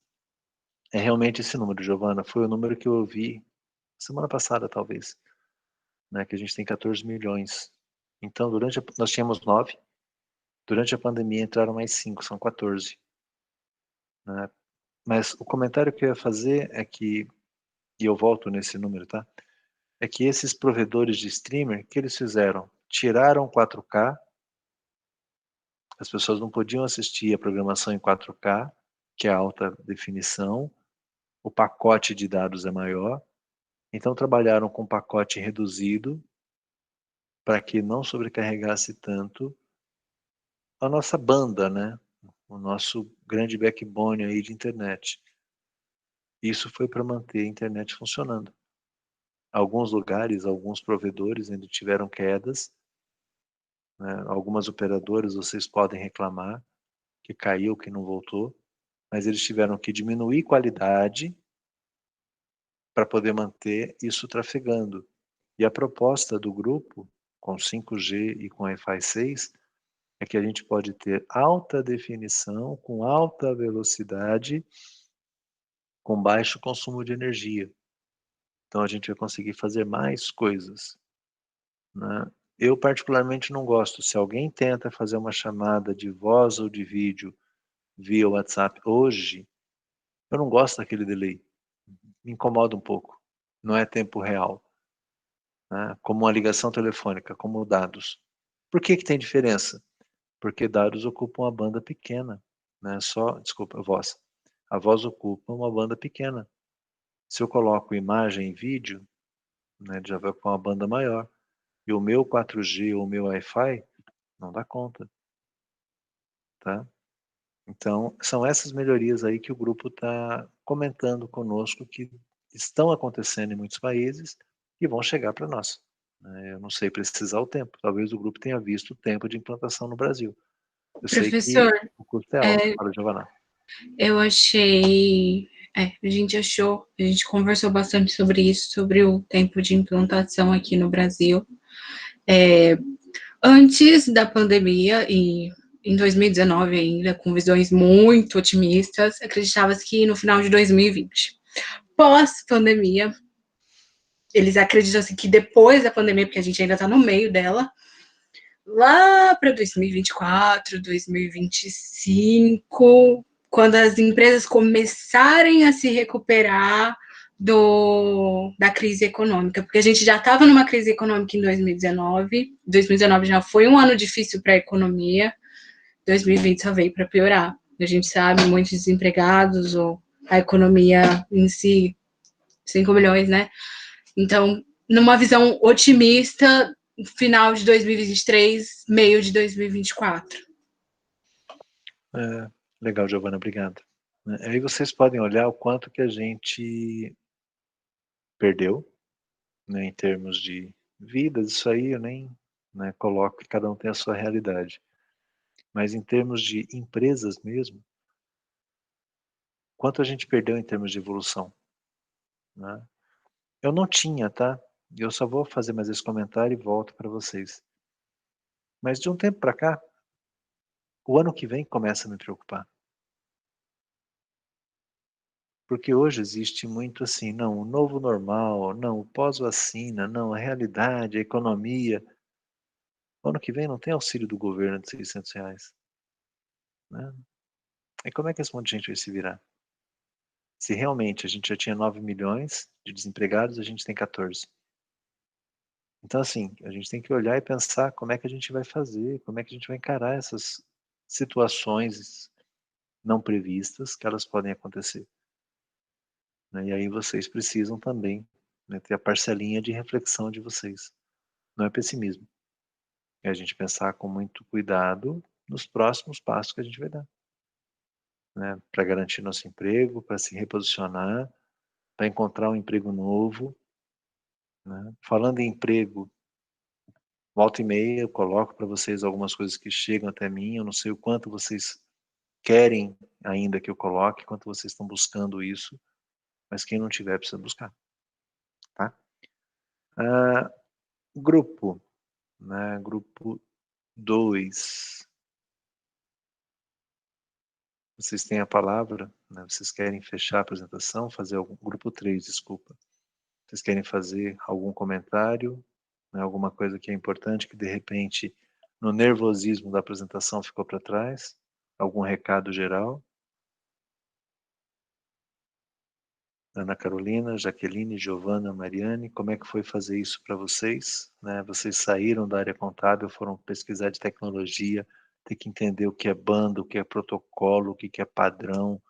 É realmente esse número, Giovana. Foi o número que eu ouvi semana passada, talvez, né? Que a gente tem 14 milhões. Então, nós tínhamos 9. Durante a pandemia entraram mais 5, são 14. Né? Mas o comentário que eu ia fazer é que, e eu volto nesse número, tá? É que esses provedores de streamer, o que eles fizeram? Tiraram 4K, as pessoas não podiam assistir a programação em 4K, que é alta definição, o pacote de dados é maior, então trabalharam com um pacote reduzido para que não sobrecarregasse tanto a nossa banda, né? O nosso grande backbone aí de internet. Isso foi para manter a internet funcionando. Alguns lugares, alguns provedores ainda tiveram quedas, né? Algumas operadoras vocês podem reclamar que caiu, que não voltou, mas eles tiveram que diminuir qualidade para poder manter isso trafegando. E a proposta do grupo, com 5G e com Wi-Fi 6, é que a gente pode ter alta definição, com alta velocidade, com baixo consumo de energia. Então a gente vai conseguir fazer mais coisas, né? Eu particularmente não gosto. Se alguém tenta fazer uma chamada de voz ou de vídeo via WhatsApp hoje, eu não gosto daquele delay. Me incomoda um pouco. Não é tempo real, né? Como uma ligação telefônica, como dados. Por que que tem diferença? Porque dados ocupam uma banda pequena, né? Desculpa, voz. A voz ocupa uma banda pequena. Se eu coloco imagem e vídeo, né, já vai com uma banda maior. E o meu 4G ou o meu Wi-Fi não dá conta, tá? Então, são essas melhorias aí que o grupo está comentando conosco que estão acontecendo em muitos países e vão chegar para nós, né? Eu não sei precisar o tempo. Talvez o grupo tenha visto o tempo de implantação no Brasil. Eu sei que Professor, o custo é alto. Fala, Giovana. eu achei. A gente conversou bastante sobre isso, sobre o tempo de implantação aqui no Brasil. Antes da pandemia, e em 2019 ainda, com visões muito otimistas, acreditava-se que no final de 2020. Pós-pandemia, eles acreditam assim, que depois da pandemia, porque a gente ainda está no meio dela, lá para 2024, 2025, quando as empresas começarem a se recuperar da crise econômica, porque a gente já estava numa crise econômica em 2019, 2019 já foi um ano difícil para a economia, 2020 só veio para piorar. A gente sabe, muitos desempregados, ou a economia em si, 5 milhões, né? Então, numa visão otimista, final de 2023, meio de 2024. Legal, Giovana, obrigado. Aí vocês podem olhar o quanto que a gente perdeu, né, em termos de vidas, isso aí eu nem, né, coloco que cada um tem a sua realidade. Mas em termos de empresas mesmo, quanto a gente perdeu em termos de evolução, né? Eu não tinha, tá? Eu só vou fazer mais esse comentário e volto para vocês. Mas de um tempo para cá, o ano que vem começa a me preocupar. Porque hoje existe muito assim, não, o novo normal, não, o pós-vacina, não, a realidade, a economia. O ano que vem não tem auxílio do governo de R$ 600, né? E como é que esse monte de gente vai se virar? Se realmente a gente já tinha 9 milhões de desempregados, a gente tem 14. Então, assim, a gente tem que olhar e pensar como é que a gente vai fazer, como é que a gente vai encarar essas situações não previstas que elas podem acontecer, né? E aí vocês precisam também, né, ter a parcelinha de reflexão de vocês. Não é pessimismo. É a gente pensar com muito cuidado nos próximos passos que a gente vai dar, né? Para garantir nosso emprego, para se reposicionar, para encontrar um emprego novo, né? Falando em emprego, volta e meia eu coloco para vocês algumas coisas que chegam até mim, eu não sei o quanto vocês querem ainda que eu coloque, quanto vocês estão buscando isso, mas quem não tiver precisa buscar, tá? Grupo, né? Grupo 2. Vocês têm a palavra, né? Vocês querem fechar a apresentação, fazer algum... Grupo 3, desculpa. Vocês querem fazer algum comentário, né? Alguma coisa que é importante, que de repente, no nervosismo da apresentação ficou para trás? Algum recado geral? Ana Carolina, Jaqueline, Giovana, Mariane, como é que foi fazer isso para vocês, né? Vocês saíram da área contábil, foram pesquisar de tecnologia, ter que entender o que é banda, o que é protocolo, o que é padrão,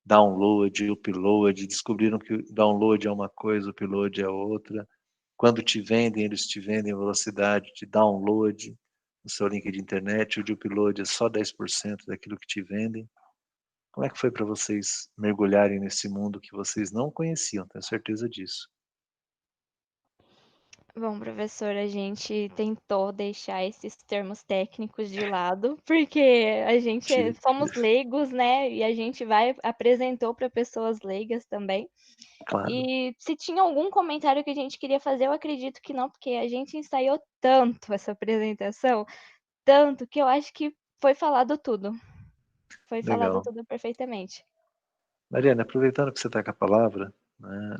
download, upload, descobriram que o download é uma coisa, o upload é outra. Quando te vendem, eles te vendem a velocidade de download no seu link de internet, o de upload é só 10% daquilo que te vendem. Como é que foi para vocês mergulharem nesse mundo que vocês não conheciam? Tenho certeza disso. Bom, professor, a gente tentou deixar esses termos técnicos de lado, porque a gente somos leigos, né? E a gente apresentou para pessoas leigas também. Claro. E se tinha algum comentário que a gente queria fazer, eu acredito que não, porque a gente ensaiou tanto essa apresentação, tanto que eu acho que foi falado tudo. Foi falado Legal. tudo perfeitamente. Mariana, aproveitando que você está com a palavra, né,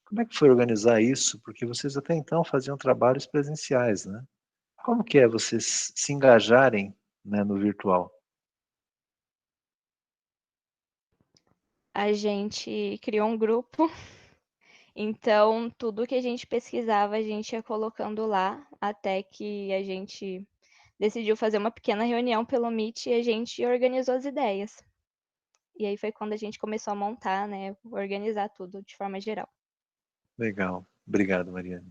como é que foi organizar isso? Porque vocês até então faziam trabalhos presenciais, né? Como que é vocês se engajarem, né, no virtual? A gente criou um grupo, então tudo que a gente pesquisava, a gente ia colocando lá, até que a gente decidiu fazer uma pequena reunião pelo Meet e a gente organizou as ideias. E aí foi quando a gente começou a montar, né, organizar tudo de forma geral. Legal. Obrigado, Mariana.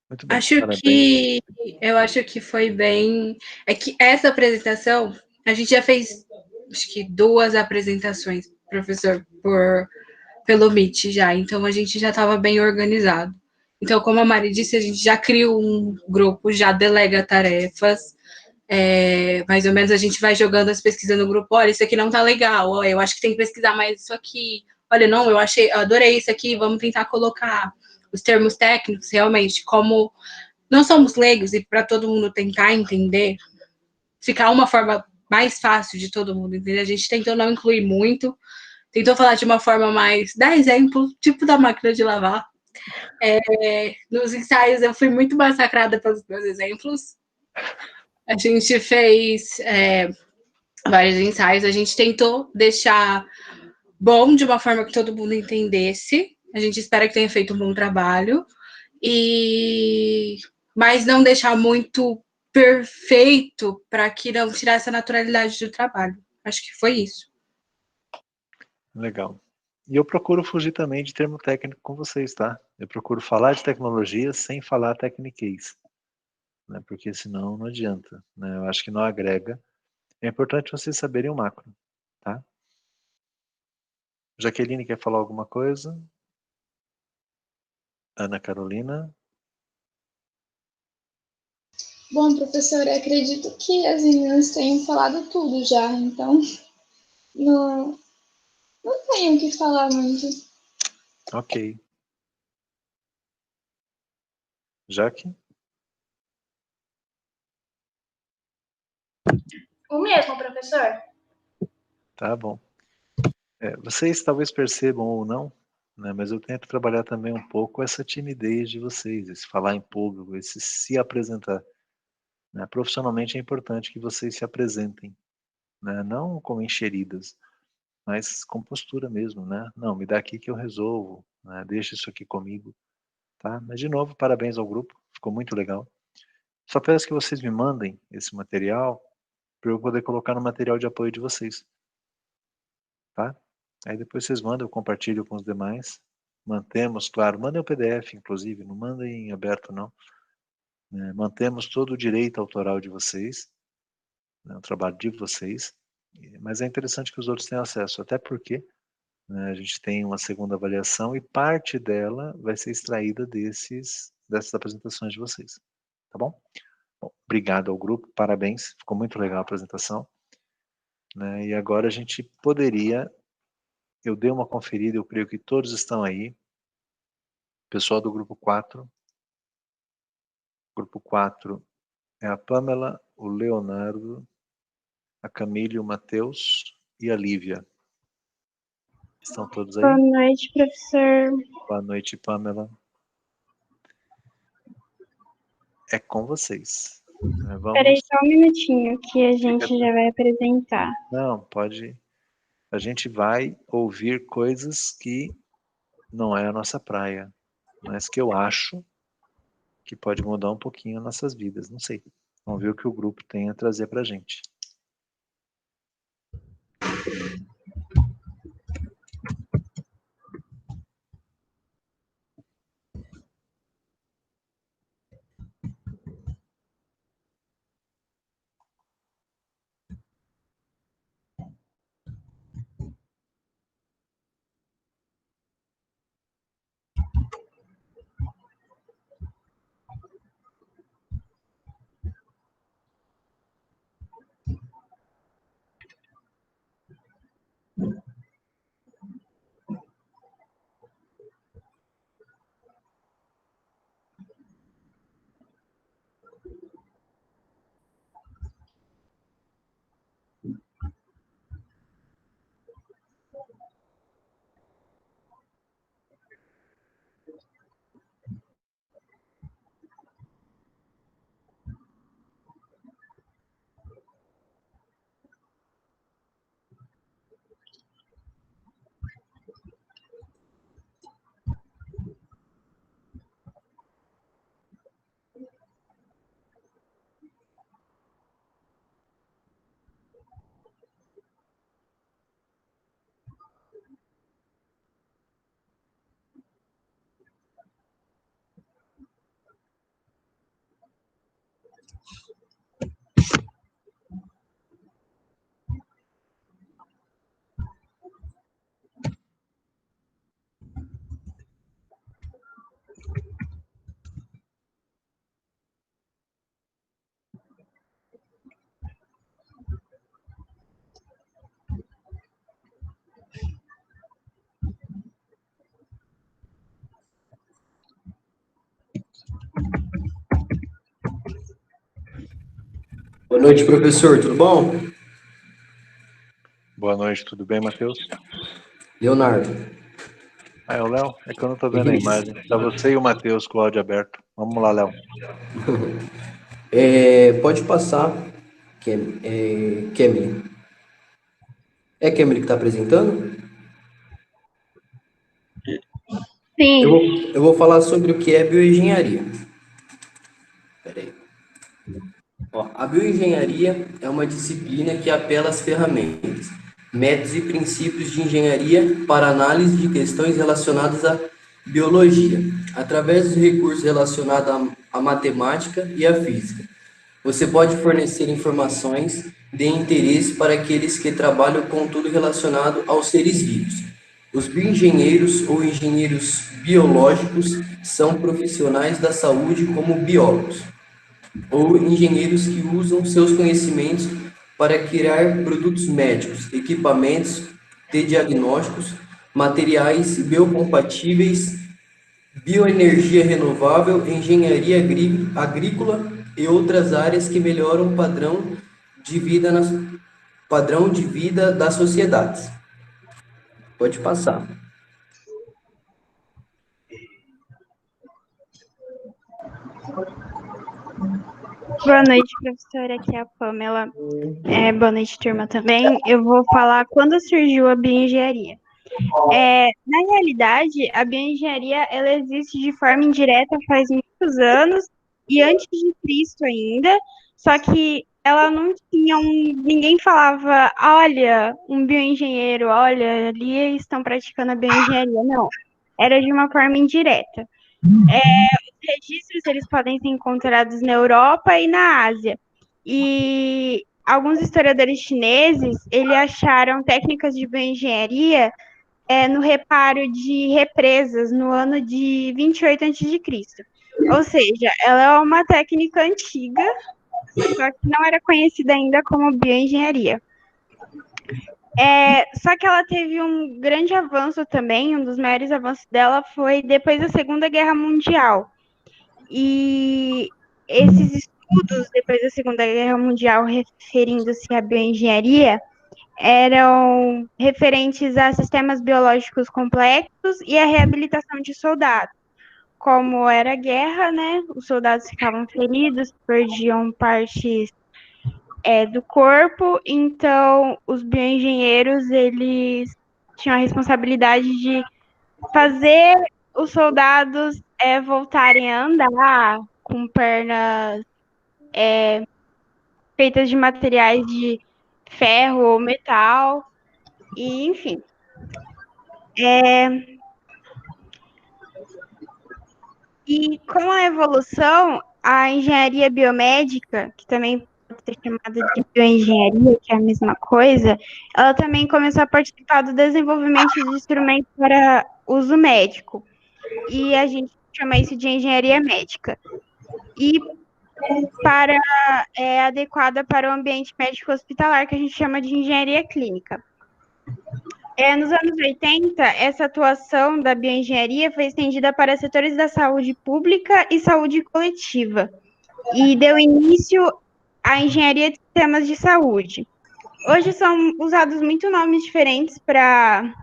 Muito bem, Acho parabéns. que eu acho que foi bem. É que essa apresentação, a gente já fez acho que 2 apresentações, professor, pelo Meet já, então a gente já estava bem organizado. Então, como a Mari disse, a gente já criou um grupo, já delega tarefas, mais ou menos a gente vai jogando as pesquisas no grupo, olha, isso aqui não tá legal, olha, eu acho que tem que pesquisar mais isso aqui, olha, não, eu adorei isso aqui, vamos tentar colocar os termos técnicos, realmente, como não somos leigos e para todo mundo tentar entender, ficar uma forma mais fácil de todo mundo entender, a gente tentou não incluir muito, tentou falar de uma forma mais, dar exemplo, tipo da máquina de lavar. Nos ensaios eu fui muito massacrada pelos meus exemplos. A gente fez vários ensaios, a gente tentou deixar bom de uma forma que todo mundo entendesse. A gente espera que tenha feito um bom trabalho. Mas não deixar muito perfeito para que não tirasse a naturalidade do trabalho. Acho que foi isso. Legal. E eu procuro fugir também de termo técnico com vocês, tá? Eu procuro falar de tecnologia sem falar tecniquez, né? Porque senão não adianta, né? Eu acho que não agrega. É importante vocês saberem o macro, tá? Jaqueline quer falar alguma coisa? Ana Carolina? Bom, professora, acredito que as meninas tenham falado tudo já, então não, não tenho o que falar muito. Ok. Jaque? O mesmo, professor? Tá bom. Vocês talvez percebam ou não, né, mas eu tento trabalhar também um pouco essa timidez de vocês, esse falar em público, esse se apresentar, né? Profissionalmente é importante que vocês se apresentem, né? Não como encheridas, mas com postura mesmo, né? Não, me dá aqui que eu resolvo, né? Deixa isso aqui comigo, tá? Mas de novo, parabéns ao grupo, ficou muito legal. Só peço que vocês me mandem esse material para eu poder colocar no material de apoio de vocês, tá? Aí depois vocês mandam, eu compartilho com os demais. Mantemos, claro, mandem o PDF, inclusive, não mandem em aberto, não. Né? Mantemos todo o direito autoral de vocês, né, o trabalho de vocês, mas é interessante que os outros tenham acesso, até porque, né, a gente tem uma segunda avaliação e parte dela vai ser extraída dessas apresentações de vocês, tá bom? Bom, obrigado ao grupo, parabéns, ficou muito legal a apresentação, né, e agora a gente poderia, eu dei uma conferida, eu creio que todos estão aí, pessoal do grupo 4 é a Pamela, o Leonardo, a Camille, o Matheus e a Lívia. Estão todos aí? Boa noite, professor. Boa noite, Pamela. É com vocês. Peraí Vamos. só um minutinho que a Fica... gente já vai apresentar. Não, pode. A gente vai ouvir coisas que não é a nossa praia, mas que eu acho que pode mudar um pouquinho nossas vidas. Não sei. Vamos ver o que o grupo tem a trazer para a gente. Boa noite, professor. Tudo bom? Boa noite, tudo bem, Matheus? Leonardo. Ah, é o Léo? É que eu não tô vendo a imagem. Tá você e o Matheus com o áudio aberto. Vamos lá, Léo. Pode passar, Kemily. É Kemily que está apresentando? Sim. Eu vou falar sobre o que é bioengenharia. Peraí. Ó, a bioengenharia é uma disciplina que apela às ferramentas, métodos e princípios de engenharia para análise de questões relacionadas à biologia, através dos recursos relacionados à matemática e à física. Você pode fornecer informações de interesse para aqueles que trabalham com tudo relacionado aos seres vivos. Os bioengenheiros ou engenheiros biológicos são profissionais da saúde como biólogos, ou engenheiros que usam seus conhecimentos para criar produtos médicos, equipamentos de diagnósticos, materiais biocompatíveis, bioenergia renovável, engenharia agrícola e outras áreas que melhoram o padrão de vida das sociedades. Pode passar. Boa noite, professora. Aqui é a Pamela. Boa noite, turma, também. Eu vou falar quando surgiu a bioengenharia. Na realidade, a bioengenharia ela existe de forma indireta faz muitos anos e antes de Cristo ainda, só que ela não tinha ninguém falava, olha, um bioengenheiro, olha, ali estão praticando a bioengenharia. Não, era de uma forma indireta. Os registros eles podem ser encontrados na Europa e na Ásia. E alguns historiadores chineses, eles acharam técnicas de bioengenharia no reparo de represas no ano de 28 a.C. Ou seja, ela é uma técnica antiga, só que não era conhecida ainda como bioengenharia. Só que ela teve um grande avanço também, um dos maiores avanços dela foi depois da Segunda Guerra Mundial. E esses estudos, depois da Segunda Guerra Mundial, referindo-se à bioengenharia, eram referentes a sistemas biológicos complexos e a reabilitação de soldados. Como era a guerra, né, os soldados ficavam feridos, perdiam partes do corpo, então os bioengenheiros, eles tinham a responsabilidade de fazer os soldados voltarem a andar com pernas feitas de materiais de ferro ou metal, e enfim. E com a evolução, a engenharia biomédica, que também pode ser chamada de bioengenharia, que é a mesma coisa, ela também começou a participar do desenvolvimento de instrumentos para uso médico. E a gente chama isso de engenharia médica. E adequada para o ambiente médico hospitalar, que a gente chama de engenharia clínica. Nos anos 80, essa atuação da bioengenharia foi estendida para setores da saúde pública e saúde coletiva, e deu início à engenharia de sistemas de saúde. Hoje são usados muitos nomes diferentes para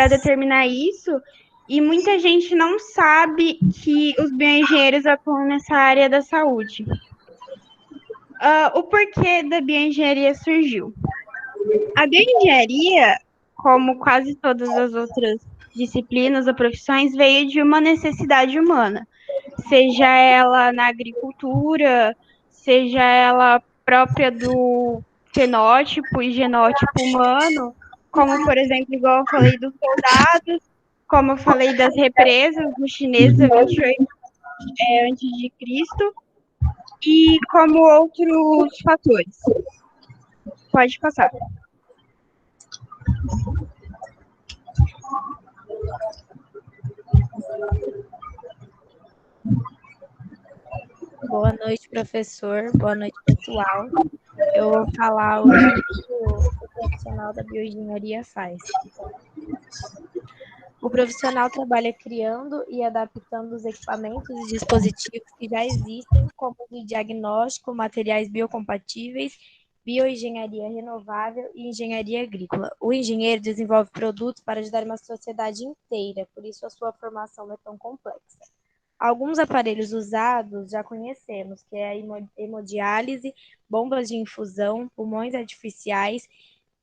determinar isso, e muita gente não sabe que os bioengenheiros atuam nessa área da saúde. O porquê da bioengenharia surgiu? A bioengenharia, como quase todas as outras disciplinas ou profissões, veio de uma necessidade humana, seja ela na agricultura, seja ela própria do fenótipo e genótipo humano, como, por exemplo, igual eu falei dos soldados, como eu falei das represas dos chineses a 28 a.C., e como outros fatores. Pode passar. Boa noite, professor. Boa noite, pessoal. Eu vou falar o que o profissional da bioengenharia faz. O profissional trabalha criando e adaptando os equipamentos e dispositivos que já existem, como o de diagnóstico, materiais biocompatíveis, bioengenharia renovável e engenharia agrícola. O engenheiro desenvolve produtos para ajudar uma sociedade inteira, por isso a sua formação é tão complexa. Alguns aparelhos usados já conhecemos, que é a hemodiálise, bombas de infusão, pulmões artificiais,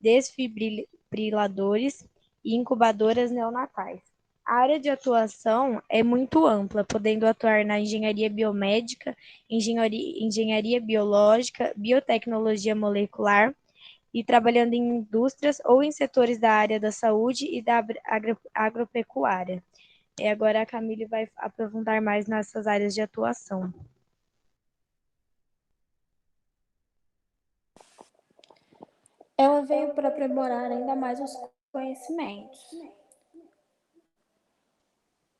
desfibriladores e incubadoras neonatais. A área de atuação é muito ampla, podendo atuar na engenharia biomédica, engenharia biológica, biotecnologia molecular e trabalhando em indústrias ou em setores da área da saúde e da agropecuária. E agora a Camille vai aprofundar mais nessas áreas de atuação. Ela veio para aprimorar ainda mais os conhecimentos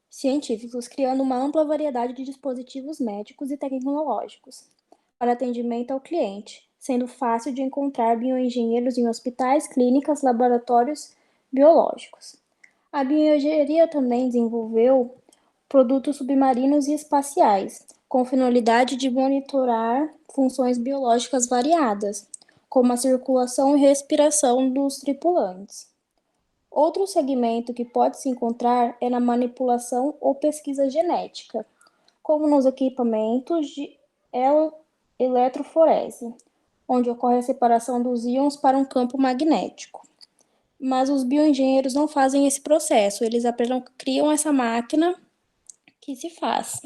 científicos, criando uma ampla variedade de dispositivos médicos e tecnológicos para atendimento ao cliente, sendo fácil de encontrar bioengenheiros em hospitais, clínicas, laboratórios biológicos. A bioengenharia também desenvolveu produtos submarinos e espaciais, com finalidade de monitorar funções biológicas variadas, como a circulação e respiração dos tripulantes. Outro segmento que pode se encontrar é na manipulação ou pesquisa genética, como nos equipamentos de eletroforese, onde ocorre a separação dos íons para um campo magnético. Mas os bioengenheiros não fazem esse processo, eles apenas criam essa máquina que se faz.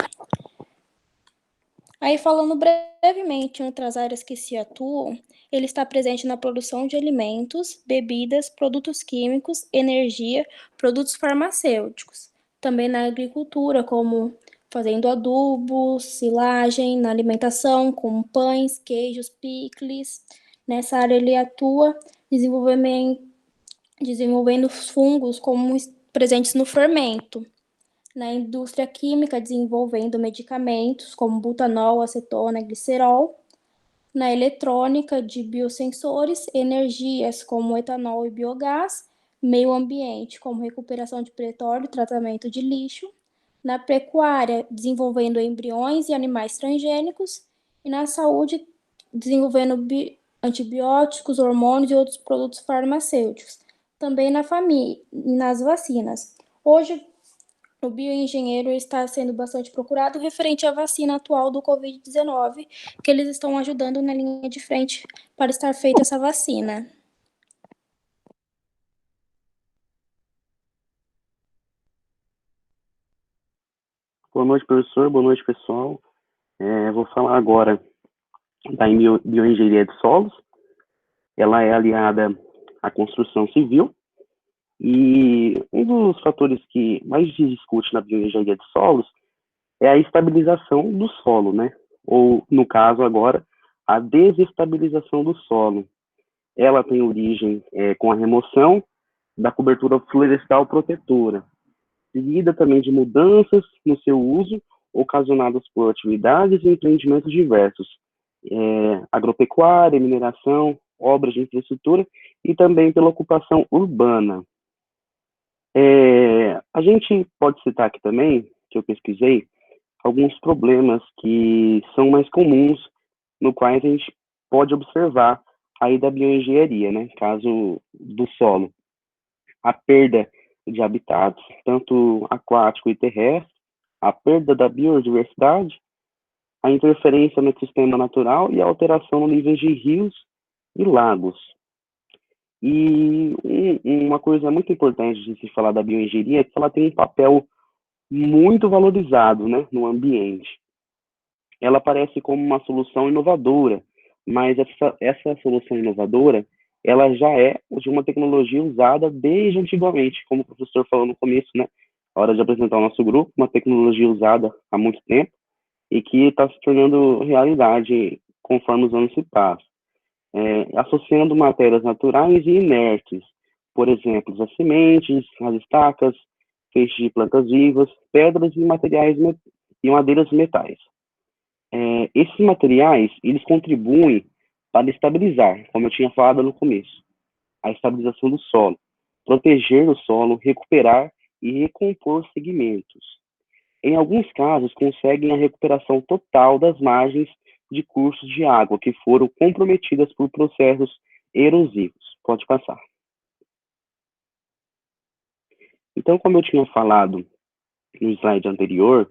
Aí, falando brevemente em outras áreas que se atuam, ele está presente na produção de alimentos, bebidas, produtos químicos, energia, produtos farmacêuticos. Também na agricultura, como fazendo adubo, silagem, na alimentação, como pães, queijos, picles. Nessa área ele atua desenvolvendo fungos como presentes no fermento. Na indústria química, desenvolvendo medicamentos como butanol, acetona, glicerol. Na eletrônica, de biosensores, energias como etanol e biogás. Meio ambiente, como recuperação de petróleo, tratamento de lixo. Na pecuária, desenvolvendo embriões e animais transgênicos. E na saúde, desenvolvendo antibióticos, hormônios e outros produtos farmacêuticos. Também nas vacinas. Hoje, o bioengenheiro está sendo bastante procurado referente à vacina atual do Covid-19, que eles estão ajudando na linha de frente para estar feita essa vacina. Boa noite, professor. Boa noite, pessoal. Vou falar agora da bioengenharia de solos. Ela é aliada à construção civil e um dos fatores que mais se discute na bioengenharia de solos é a estabilização do solo, né? Ou, no caso agora, a desestabilização do solo. Ela tem origem com a remoção da cobertura florestal protetora, seguida também de mudanças no seu uso, ocasionadas por atividades e empreendimentos diversos, agropecuária, mineração, obras de infraestrutura e também pela ocupação urbana. A gente pode citar aqui também, que eu pesquisei, alguns problemas que são mais comuns, no quais a gente pode observar aí da bioengenharia, né, caso do solo. A perda de habitats, tanto aquático e terrestre, a perda da biodiversidade, a interferência no sistema natural e a alteração no nível de rios e lagos. E uma coisa muito importante de se falar da bioengenharia é que ela tem um papel muito valorizado, né, no ambiente. Ela aparece como uma solução inovadora, mas essa solução inovadora, ela já é de uma tecnologia usada desde antigamente, como o professor falou no começo, né, na hora de apresentar o nosso grupo, uma tecnologia usada há muito tempo e que está se tornando realidade conforme os anos se passam. Associando matérias naturais e inertes, por exemplo, as sementes, as estacas, feixes de plantas vivas, pedras e materiais e madeiras e metais. Esses materiais, eles contribuem para estabilizar, como eu tinha falado no começo, a estabilização do solo, proteger o solo, recuperar e recompor segmentos. Em alguns casos, conseguem a recuperação total das margens de cursos de água que foram comprometidas por processos erosivos. Pode passar. Então, como eu tinha falado no slide anterior,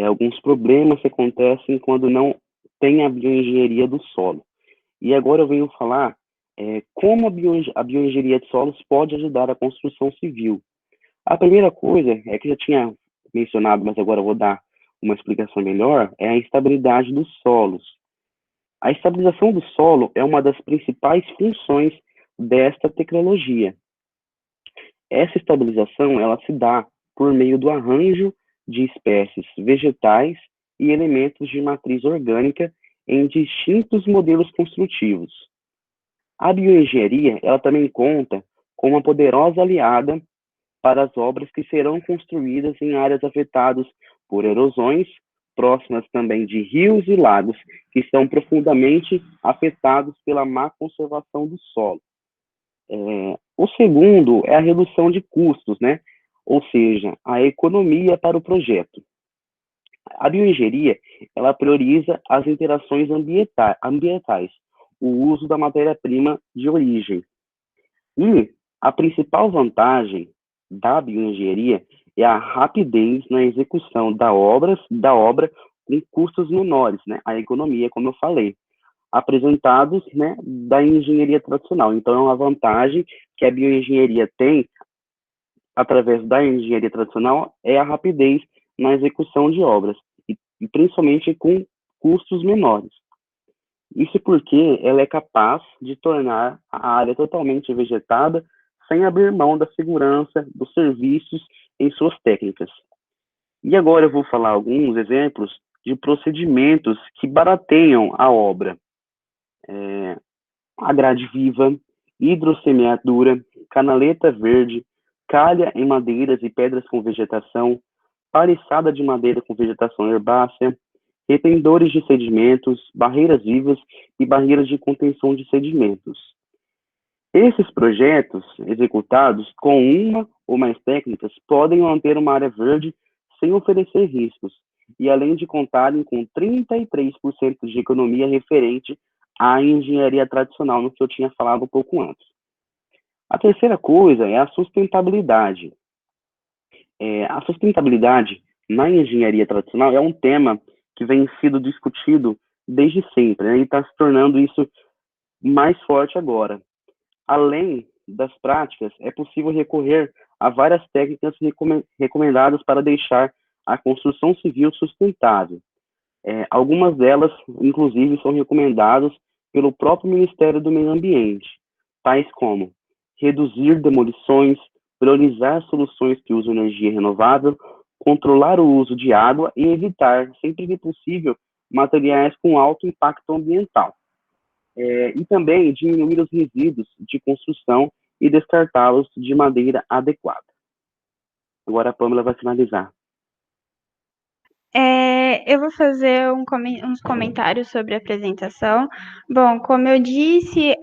alguns problemas que acontecem quando não tem a bioengenharia do solo. E agora eu venho falar como a bioengenharia de solos pode ajudar a construção civil. A primeira coisa, que eu já tinha mencionado, mas agora eu vou dar uma explicação melhor, é a estabilidade dos solos. A estabilização do solo é uma das principais funções desta tecnologia. Essa estabilização, ela se dá por meio do arranjo de espécies vegetais e elementos de matriz orgânica em distintos modelos construtivos. A bioengenharia, ela também conta com uma poderosa aliada para as obras que serão construídas em áreas afetadas por erosões, próximas também de rios e lagos, que são profundamente afetados pela má conservação do solo. O segundo é a redução de custos, né? Ou seja, a economia para o projeto. A bioengenharia, ela prioriza as interações ambientais, o uso da matéria-prima de origem. E a principal vantagem da bioengenharia é a rapidez na execução da obra com custos menores, né? A economia, como eu falei, apresentados, né, da engenharia tradicional. Então, é uma vantagem que a bioengenharia tem através da engenharia tradicional é a rapidez na execução de obras, e principalmente com custos menores. Isso porque ela é capaz de tornar a área totalmente vegetada sem abrir mão da segurança dos serviços em suas técnicas. E agora eu vou falar alguns exemplos de procedimentos que barateiam a obra. A grade viva, hidrossemeadura, canaleta verde, calha em madeiras e pedras com vegetação, paliçada de madeira com vegetação herbácea, retendores de sedimentos, barreiras vivas e barreiras de contenção de sedimentos. Esses projetos, executados com uma ou mais técnicas, podem manter uma área verde sem oferecer riscos, e além de contarem com 33% de economia referente à engenharia tradicional, no que eu tinha falado um pouco antes. A terceira coisa é a sustentabilidade. A sustentabilidade na engenharia tradicional é um tema que vem sendo discutido desde sempre, né, e está se tornando isso mais forte agora. Além das práticas, é possível recorrer a várias técnicas recomendadas para deixar a construção civil sustentável. Algumas delas, inclusive, são recomendadas pelo próprio Ministério do Meio Ambiente, tais como reduzir demolições, priorizar soluções que usam energia renovável, controlar o uso de água e evitar, sempre que possível, materiais com alto impacto ambiental. E também diminuir os resíduos de construção e descartá-los de maneira adequada. Agora a Pâmela vai finalizar. Eu vou fazer uns comentários sobre a apresentação. Bom, como eu disse,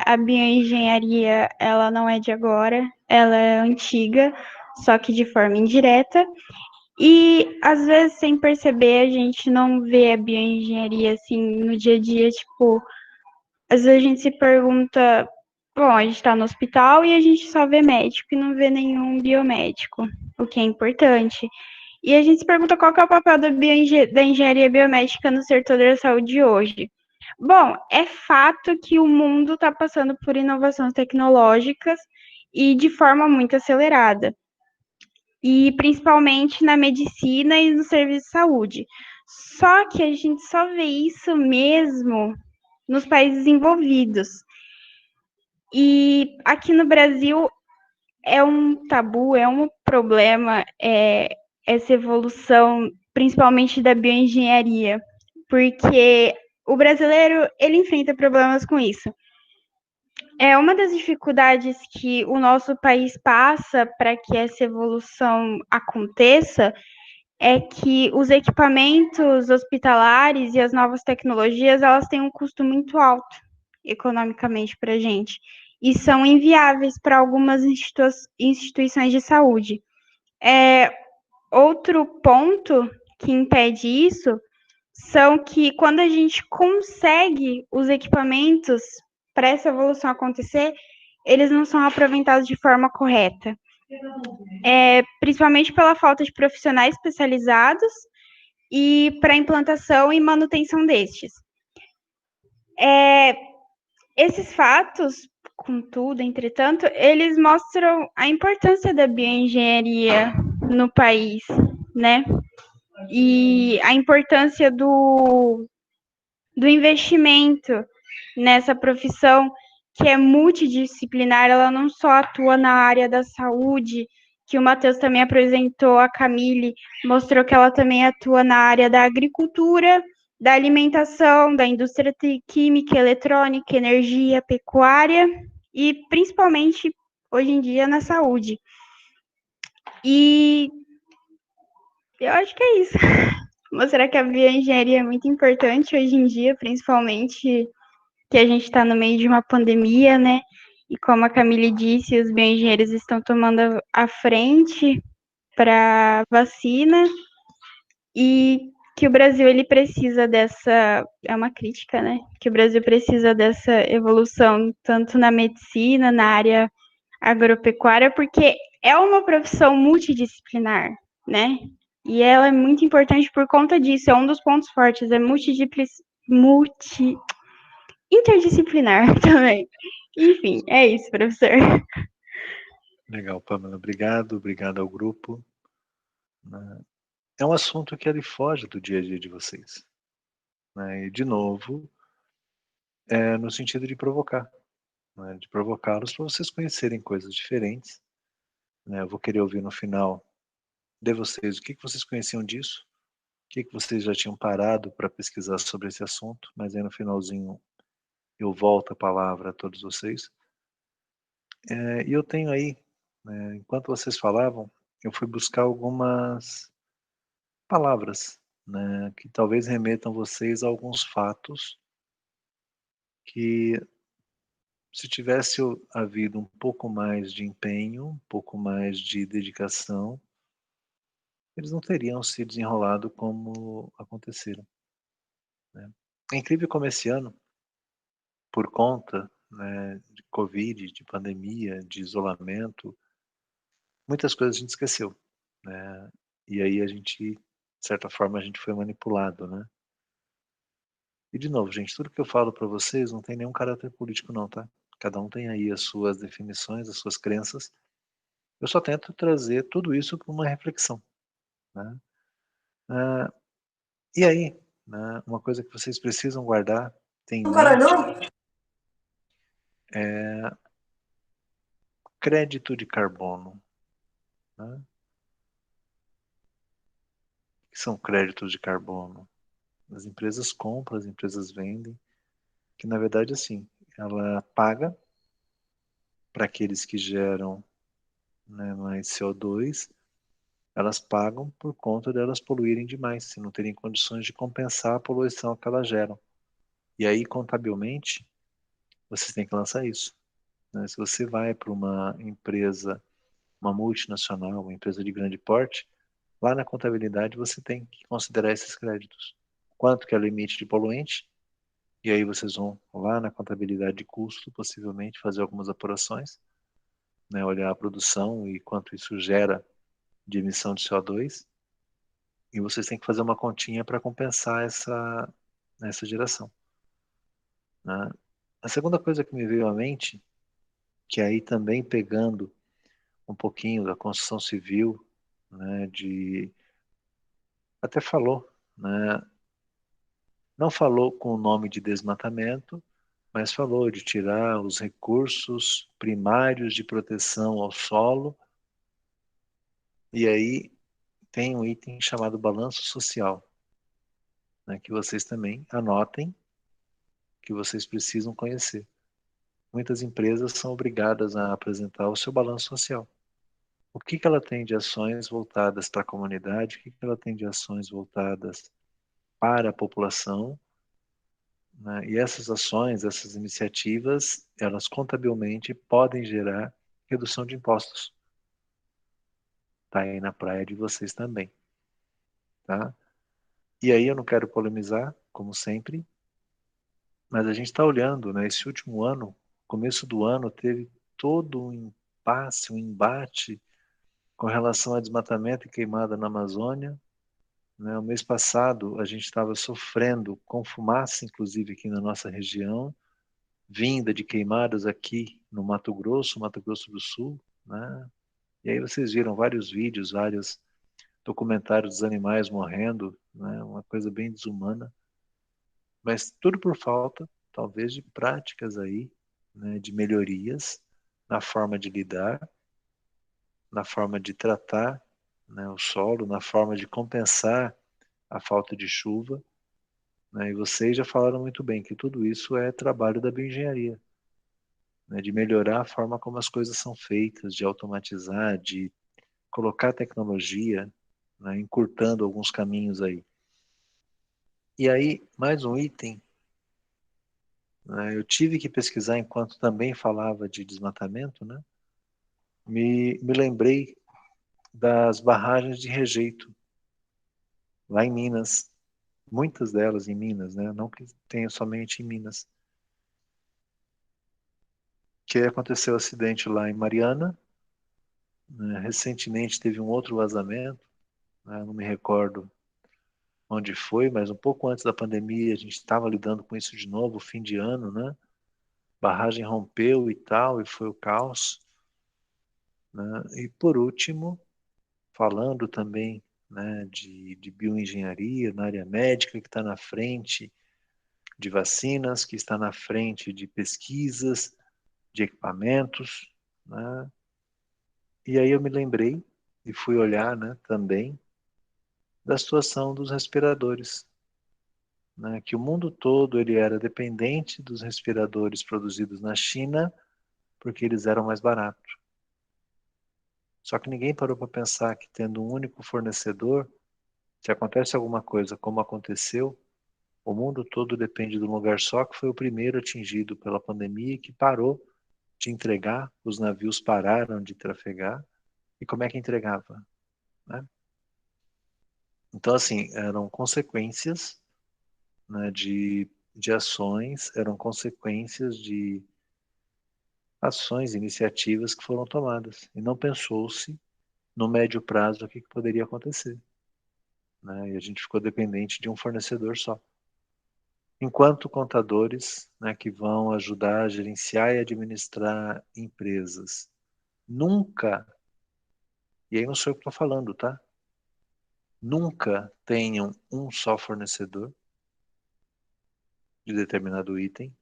a bioengenharia ela não é de agora, ela é antiga, só que de forma indireta. E, às vezes, sem perceber, a gente não vê a bioengenharia, assim, no dia a dia, tipo, às vezes a gente se pergunta, bom, a gente está no hospital e a gente só vê médico e não vê nenhum biomédico, o que é importante. E a gente se pergunta qual que é o papel da engenharia biomédica no setor da saúde hoje. Bom, é fato que o mundo está passando por inovações tecnológicas e de forma muito acelerada, e principalmente na medicina e no serviço de saúde. Só que a gente só vê isso mesmo nos países desenvolvidos. E aqui no Brasil é um tabu, é um problema essa evolução, principalmente da bioengenharia, porque o brasileiro, ele enfrenta problemas com isso. Uma das dificuldades que o nosso país passa para que essa evolução aconteça é que os equipamentos hospitalares e as novas tecnologias, elas têm um custo muito alto economicamente para a gente, e são inviáveis para algumas instituições de saúde. Outro ponto que impede isso são que quando a gente consegue os equipamentos para essa evolução acontecer, eles não são aproveitados de forma correta. Principalmente pela falta de profissionais especializados e para implantação e manutenção destes. Esses fatos, contudo, entretanto, eles mostram a importância da bioengenharia no país, né? E a importância do investimento nessa profissão que é multidisciplinar, ela não só atua na área da saúde, que o Matheus também apresentou, a Camille mostrou que ela também atua na área da agricultura, da alimentação, da indústria química, eletrônica, energia, pecuária e principalmente hoje em dia na saúde. E eu acho que é isso. Mostrar que a bioengenharia é muito importante hoje em dia, principalmente que a gente está no meio de uma pandemia, né? E como a Camille disse, os bioengenheiros estão tomando a frente para vacina e que o Brasil ele precisa dessa, é uma crítica, né? Que o Brasil precisa dessa evolução tanto na medicina, na área agropecuária, porque é uma profissão multidisciplinar, né? E ela é muito importante por conta disso, é um dos pontos fortes, é interdisciplinar também. Enfim, é isso, professor. Legal, Pamela. Obrigado ao grupo. É um assunto que ele foge do dia a dia de vocês. E, de novo, no sentido de provocar. De provocá-los para vocês conhecerem coisas diferentes. Eu vou querer ouvir no final de vocês o que vocês conheciam disso, o que vocês já tinham parado para pesquisar sobre esse assunto, mas aí no finalzinho eu volto a palavra a todos vocês. E eu tenho aí, enquanto vocês falavam, eu fui buscar algumas palavras, que talvez remetam vocês a alguns fatos que, se tivesse havido um pouco mais de empenho, um pouco mais de dedicação, eles não teriam se desenrolado como aconteceram. É incrível como esse ano, por conta de Covid, de pandemia, de isolamento, muitas coisas a gente esqueceu. E aí a gente, de certa forma, a gente foi manipulado, né? E de novo, gente, tudo que eu falo para vocês não tem nenhum caráter político não, tá? Cada um tem aí as suas definições, as suas crenças. Eu só tento trazer tudo isso para uma reflexão, né? E aí, uma coisa que vocês precisam guardar, tem em mente, é crédito de carbono. O que são créditos de carbono? As empresas compram, as empresas vendem, que na verdade assim, ela paga para aqueles que geram mais CO2, elas pagam por conta delas poluírem demais, se não terem condições de compensar a poluição que elas geram. E aí, contabilmente, vocês têm que lançar isso. Se você vai para uma empresa, uma multinacional, uma empresa de grande porte, lá na contabilidade você tem que considerar esses créditos. Quanto que é o limite de poluente? E aí vocês vão lá na contabilidade de custo, possivelmente fazer algumas apurações, olhar a produção e quanto isso gera de emissão de CO2, e vocês têm que fazer uma continha para compensar essa geração. A segunda coisa que me veio à mente, que aí também pegando um pouquinho da construção civil, até falou, não falou com o nome de desmatamento, mas falou de tirar os recursos primários de proteção ao solo, e aí tem um item chamado balanço social, que vocês também anotem, que vocês precisam conhecer. Muitas empresas são obrigadas a apresentar o seu balanço social. O que ela tem de ações voltadas para a comunidade, o que ela tem de ações voltadas para a população, e essas ações, essas iniciativas, elas contabilmente podem gerar redução de impostos. tá aí na praia de vocês também, tá? E aí eu não quero polemizar, como sempre, mas a gente está olhando, né? Esse último ano, começo do ano, teve todo um impasse, um embate com relação a desmatamento e queimada na Amazônia, né? O mês passado a gente estava sofrendo com fumaça, inclusive aqui na nossa região, vinda de queimadas aqui no Mato Grosso do Sul, né? E aí vocês viram vários vídeos, vários documentários dos animais morrendo, né? Uma coisa bem desumana, mas tudo por falta, talvez, de práticas aí, né? De melhorias na forma de lidar, na forma de tratar, né? O solo, na forma de compensar a falta de chuva, né? E vocês já falaram muito bem que tudo isso é trabalho da bioengenharia, né? De melhorar a forma como as coisas são feitas, de automatizar, de colocar tecnologia, né? Encurtando alguns caminhos aí. E aí, mais um item, né? Eu tive que pesquisar enquanto também falava de desmatamento, né? Me lembrei das barragens de rejeito, lá em Minas, muitas delas em Minas, né? Não que tenha somente em Minas. Que aconteceu um acidente lá em Mariana, né? Recentemente teve um outro vazamento, né? Não me recordo onde foi, mas um pouco antes da pandemia a gente estava lidando com isso de novo, fim de ano, né? Barragem rompeu e tal, e foi o caos, né? E por último, falando também, né, de bioengenharia na área médica, que está na frente de vacinas, que está na frente de pesquisas, de equipamentos, né? E aí eu me lembrei e fui olhar, né, também da situação dos respiradores, né, que o mundo todo ele era dependente dos respiradores produzidos na China porque eles eram mais baratos. Só que ninguém parou para pensar que tendo um único fornecedor, se acontece alguma coisa como aconteceu, o mundo todo depende de um lugar só, que foi o primeiro atingido pela pandemia e que parou de entregar, os navios pararam de trafegar. E como é que entregava, né? Então, assim, eram consequências, né, de ações, eram consequências de ações, iniciativas que foram tomadas. E não pensou-se no médio prazo o que poderia acontecer, né? E a gente ficou dependente de um fornecedor só. Enquanto contadores, né, que vão ajudar a gerenciar e administrar empresas, nunca, e aí não sou eu que estou falando, tá? Nunca tenham um só fornecedor de determinado item,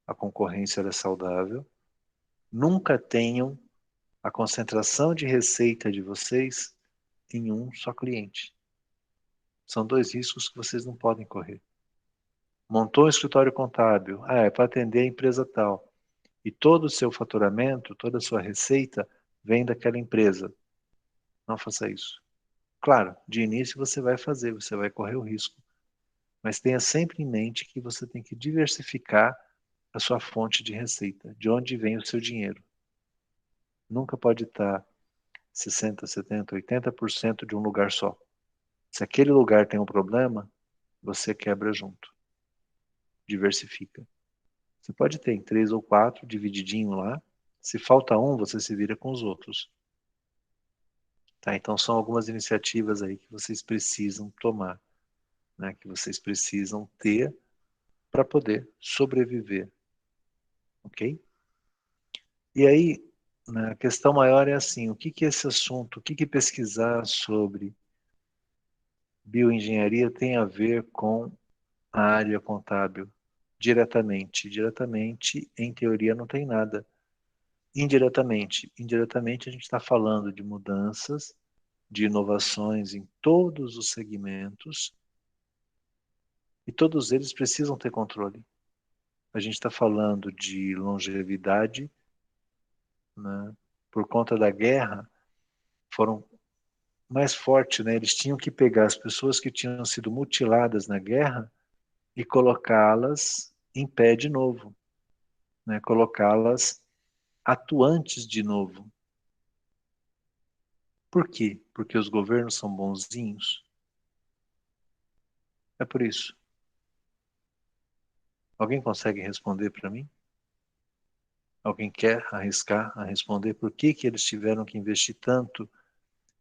a concorrência é saudável. Nunca tenham a concentração de receita de vocês em um só cliente. São dois riscos que vocês não podem correr. Montou um escritório contábil, é para atender a empresa tal, e todo o seu faturamento, toda a sua receita vem daquela empresa. Não faça isso. Claro, de início você vai fazer, você vai correr o risco, mas tenha sempre em mente que você tem que diversificar a sua fonte de receita, de onde vem o seu dinheiro. Nunca pode estar 60%, 70%, 80% de um lugar só. Se aquele lugar tem um problema, você quebra junto. Diversifica. Você pode ter em 3 ou 4, divididinho lá. Se falta um, você se vira com os outros. Tá? Então são algumas iniciativas aí que vocês precisam tomar, né? Que vocês precisam ter para poder sobreviver. Ok? E aí, né, a questão maior é assim, o que que esse assunto, o que que pesquisar sobre bioengenharia tem a ver com a área contábil? Diretamente. Diretamente, em teoria, não tem nada. Indiretamente. Indiretamente, a gente está falando de mudanças, de inovações em todos os segmentos, e todos eles precisam ter controle. A gente está falando de longevidade, né? Por conta da guerra, foram mais fortes, né? Eles tinham que pegar as pessoas que tinham sido mutiladas na guerra e colocá-las em pé de novo, né? Colocá-las atuantes de novo. Por quê? Porque os governos são bonzinhos? É por isso. Alguém consegue responder para mim? Alguém quer arriscar a responder por que eles tiveram que investir tanto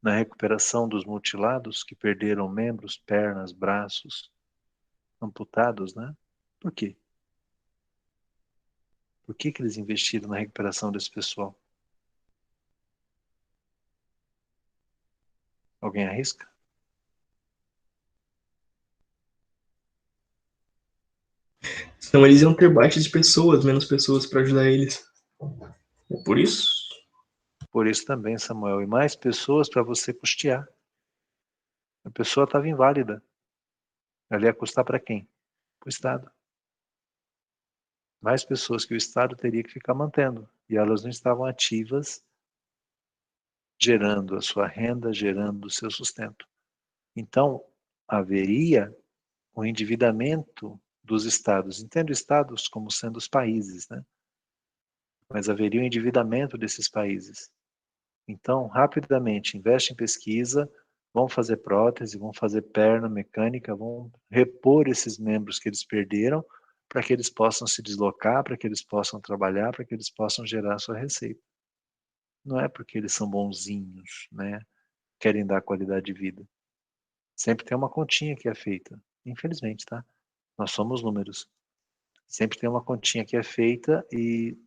na recuperação dos mutilados que perderam membros, pernas, braços, amputados, né? Por quê? Por que eles investiram na recuperação desse pessoal? Alguém arrisca? Senão eles iam ter baixa de pessoas, menos pessoas para ajudar eles. É por isso? Por isso também, Samuel. E mais pessoas para você custear. A pessoa estava inválida. Ela ia custar para quem? Para o Estado. Mais pessoas que o Estado teria que ficar mantendo. E elas não estavam ativas, gerando a sua renda, gerando o seu sustento. Então, haveria um endividamento dos Estados. Entendo Estados como sendo os países, né? Mas haveria um endividamento desses países. Então, rapidamente, investe em pesquisa, vão fazer prótese, vão fazer perna mecânica, vão repor esses membros que eles perderam, para que eles possam se deslocar, para que eles possam trabalhar, para que eles possam gerar sua receita. Não é porque eles são bonzinhos, né? Querem dar qualidade de vida. Sempre tem uma continha que é feita. Infelizmente, tá? Nós somos números. Sempre tem uma continha que é feita e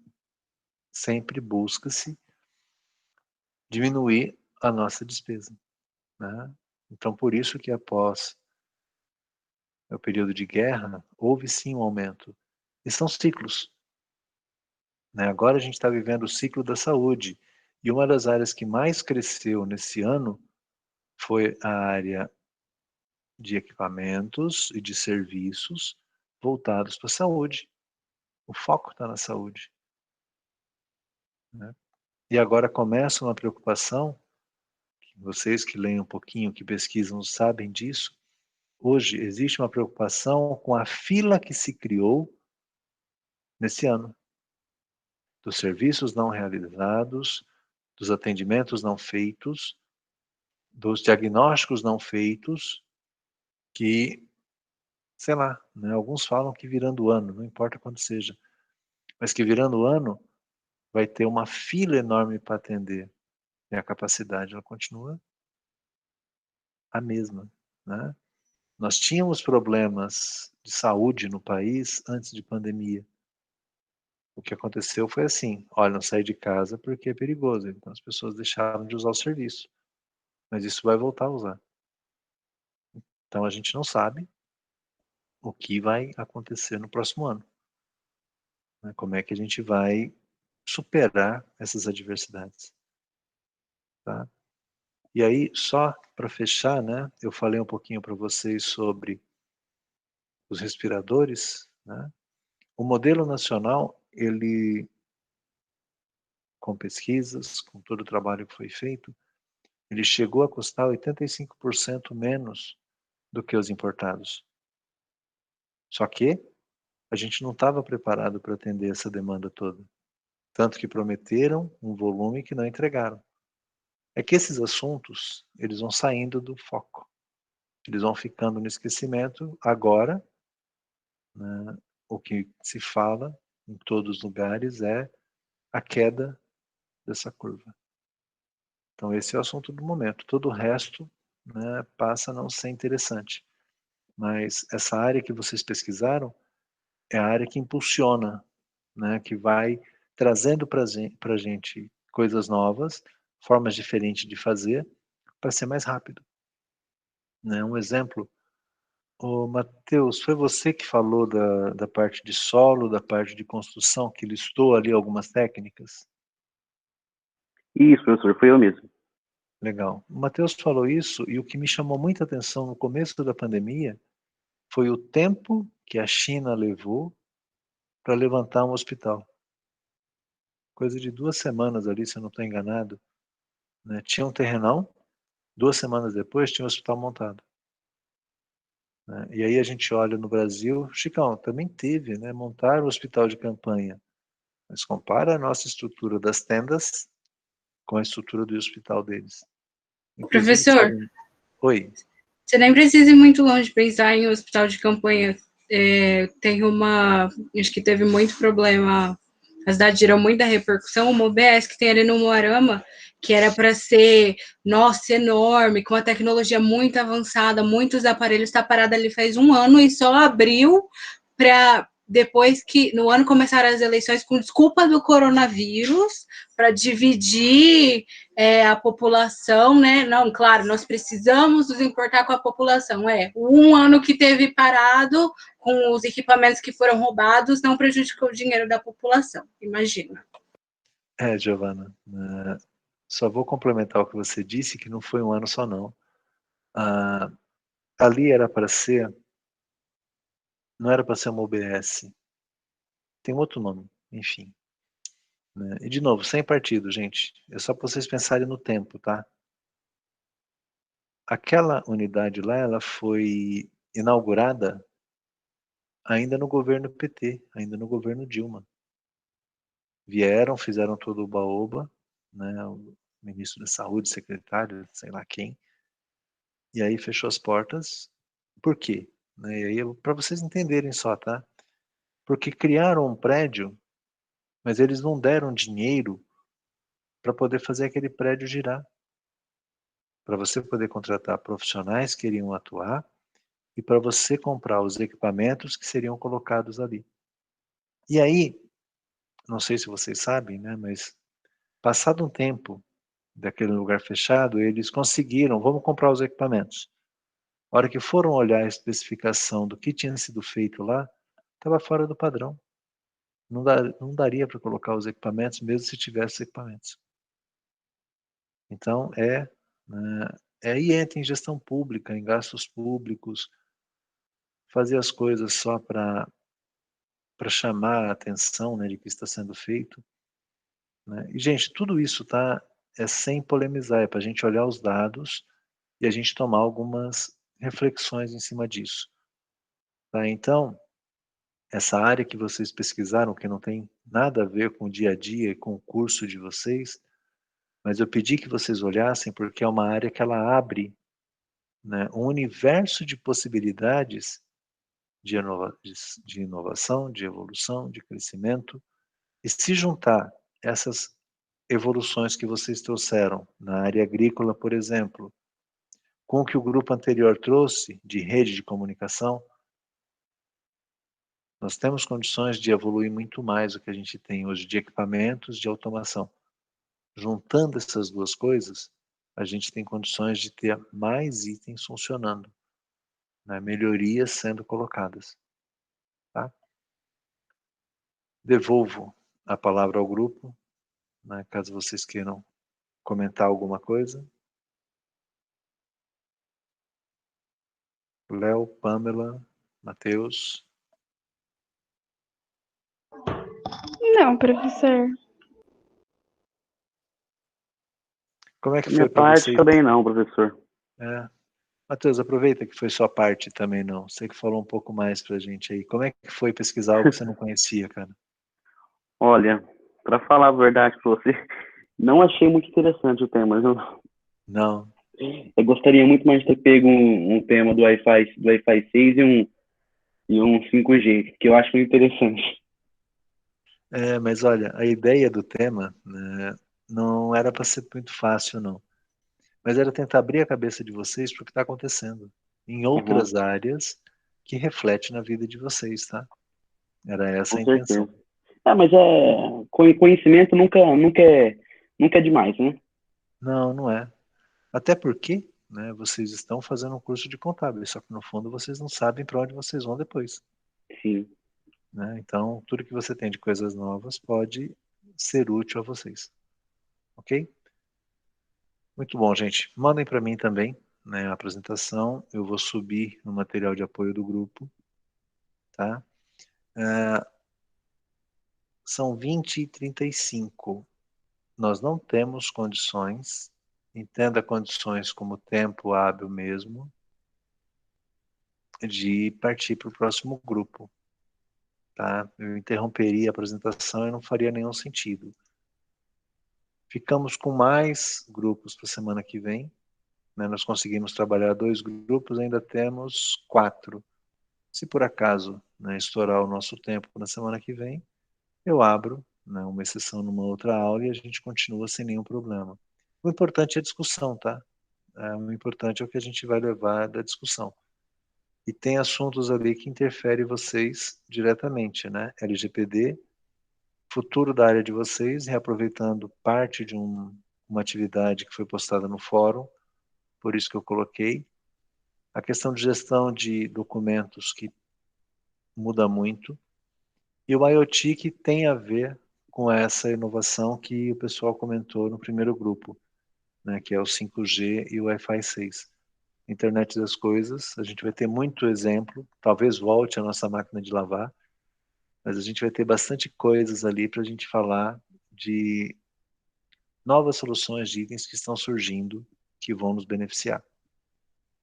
sempre busca-se diminuir a nossa despesa, né? Então, por isso que após o período de guerra, houve sim um aumento. E são ciclos, né? Agora a gente está vivendo o ciclo da saúde. E uma das áreas que mais cresceu nesse ano foi a área de equipamentos e de serviços voltados para a saúde. O foco está na saúde, né? E agora começa uma preocupação, vocês que leem um pouquinho, que pesquisam, sabem disso. Hoje existe uma preocupação com a fila que se criou nesse ano, dos serviços não realizados, dos atendimentos não feitos, dos diagnósticos não feitos, que, sei lá, né, alguns falam que virando o ano, não importa quando seja, mas que virando o ano vai ter uma fila enorme para atender. E a capacidade, ela continua a mesma, né? Nós tínhamos problemas de saúde no país antes de pandemia. O que aconteceu foi assim, olha, não sair de casa porque é perigoso, então as pessoas deixaram de usar o serviço. Mas isso vai voltar a usar. Então a gente não sabe o que vai acontecer no próximo ano, né? Como é que a gente vai superar essas adversidades, tá? E aí, só para fechar, né, eu falei um pouquinho para vocês sobre os respiradores, né? O modelo nacional, ele, com pesquisas, com todo o trabalho que foi feito, ele chegou a custar 85% menos do que os importados. Só que a gente não estava preparado para atender essa demanda toda. Tanto que prometeram um volume que não entregaram. É que esses assuntos, eles vão saindo do foco. Eles vão ficando no esquecimento. Agora, né, o que se fala em todos os lugares é a queda dessa curva. Então esse é o assunto do momento. Todo o resto, né, passa a não ser interessante. Mas essa área que vocês pesquisaram é a área que impulsiona, né, que vai trazendo para a gente coisas novas, formas diferentes de fazer, para ser mais rápido, né? Um exemplo, o Matheus, foi você que falou da parte de solo, da parte de construção, que listou ali algumas técnicas? Isso, professor, foi eu mesmo. Legal. O Matheus falou isso, e o que me chamou muita atenção no começo da pandemia foi o tempo que a China levou para levantar um hospital. Coisa de 2 semanas ali, se eu não estou enganado, né? Tinha um terrenão, 2 semanas depois tinha um hospital montado, né? E aí a gente olha no Brasil, Chicão, também teve, né? Montar o hospital de campanha, mas compara a nossa estrutura das tendas com a estrutura do hospital deles. Inclusive, Professor, sabe... Oi. você nem precisa ir muito longe pensar em hospital de campanha. Tem acho que teve muito problema, a cidade gerou muita repercussão, uma UBS que tem ali no Moarama, que era para ser, nossa, enorme, com uma tecnologia muito avançada, muitos aparelhos, está parada ali faz 1 ano e só abriu para depois que no ano começaram as eleições com desculpa do coronavírus, para dividir a população, né? Não, claro, nós precisamos nos importar com a população. 1 ano que teve parado com os equipamentos que foram roubados não prejudicou o dinheiro da população, imagina. Giovana, só vou complementar o que você disse, que não foi 1 ano só não. Ali era para ser, não era para ser uma UBS, tem outro nome, enfim. Né? E de novo, sem partido, gente, é só para vocês pensarem no tempo, tá? Aquela unidade lá, ela foi inaugurada ainda no governo PT, ainda no governo Dilma. Vieram, fizeram todo o baoba, né, o ministro da Saúde, secretário, sei lá quem, e aí fechou as portas. Por quê? Né, e aí, para vocês entenderem só, tá? Porque criaram um prédio, mas eles não deram dinheiro para poder fazer aquele prédio girar. Para você poder contratar profissionais que iriam atuar e para você comprar os equipamentos que seriam colocados ali. E aí, não sei se vocês sabem, né, mas passado um tempo daquele lugar fechado, eles conseguiram, vamos comprar os equipamentos. A hora que foram olhar a especificação do que tinha sido feito lá, estava fora do padrão. Não daria para colocar os equipamentos, mesmo se tivesse equipamentos. Então, aí entra em gestão pública, em gastos públicos, fazer as coisas só para chamar a atenção, né, de que está sendo feito. Né? E, gente, tudo isso é sem polemizar, é para a gente olhar os dados e a gente tomar algumas reflexões em cima disso. Tá? Então, essa área que vocês pesquisaram, que não tem nada a ver com o dia a dia e com o curso de vocês, mas eu pedi que vocês olhassem porque é uma área que ela abre, né, um universo de possibilidades de inovação, de evolução, de crescimento, e se juntar essas evoluções que vocês trouxeram na área agrícola, por exemplo, com o que o grupo anterior trouxe de rede de comunicação, nós temos condições de evoluir muito mais do que a gente tem hoje de equipamentos de automação. Juntando essas duas coisas, a gente tem condições de ter mais itens funcionando, né? Melhorias sendo colocadas. Tá? Devolvo a palavra ao grupo, né, caso vocês queiram comentar alguma coisa. Léo, Pamela, Matheus. Não, professor. Como é que Minha foi para parte vocês? também não, professor. Matheus, aproveita que foi sua parte também não. Você que falou um pouco mais pra gente aí. Como é que foi pesquisar algo que você não conhecia, cara? Olha, para falar a verdade para você, não achei muito interessante o tema. Não. Eu gostaria muito mais de ter pego um tema do Wi-Fi 6 e um 5G, que eu acho muito interessante. Mas olha, a ideia do tema, né, não era para ser muito fácil, não. Mas era tentar abrir a cabeça de vocês para o que está acontecendo em outras áreas que reflete na vida de vocês, tá? Era essa a intenção. Certeza. Mas conhecimento nunca é demais, né? Não, não é. Até porque, né, vocês estão fazendo um curso de contábil, só que no fundo vocês não sabem para onde vocês vão depois. Sim. Né? Então, tudo que você tem de coisas novas pode ser útil a vocês. Ok? Muito bom, gente. Mandem para mim também, né, a apresentação. Eu vou subir no material de apoio do grupo. Tá? São 20h35. Nós não temos condições, entenda condições como tempo hábil mesmo, de partir para o próximo grupo. Tá? Eu interromperia a apresentação e não faria nenhum sentido. Ficamos com mais grupos para a semana que vem, né, nós conseguimos trabalhar 2 grupos, ainda temos 4. Se por acaso, né, estourar o nosso tempo na semana que vem, eu abro, né, uma exceção numa outra aula e a gente continua sem nenhum problema. O importante é a discussão, tá? O importante é o que a gente vai levar da discussão. E tem assuntos ali que interferem vocês diretamente, né? LGPD, futuro da área de vocês, reaproveitando parte de uma atividade que foi postada no fórum, por isso que eu coloquei. A questão de gestão de documentos, que muda muito. E o IoT, que tem a ver com essa inovação que o pessoal comentou no primeiro grupo, né, que é o 5G e o Wi-Fi 6. Internet das coisas, a gente vai ter muito exemplo, talvez volte a nossa máquina de lavar, mas a gente vai ter bastante coisas ali para a gente falar de novas soluções de itens que estão surgindo, que vão nos beneficiar.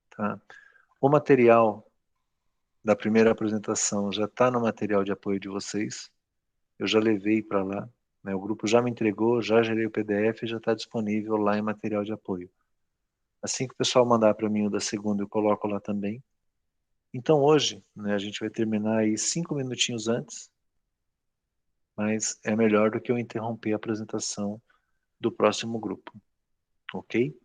Tá? O material da primeira apresentação já está no material de apoio de vocês, eu já levei para lá, né, o grupo já me entregou, já gerei o PDF e já está disponível lá em material de apoio. Assim que o pessoal mandar para mim o da segunda, eu coloco lá também. Então hoje, né, a gente vai terminar aí 5 minutinhos antes, mas é melhor do que eu interromper a apresentação do próximo grupo, ok?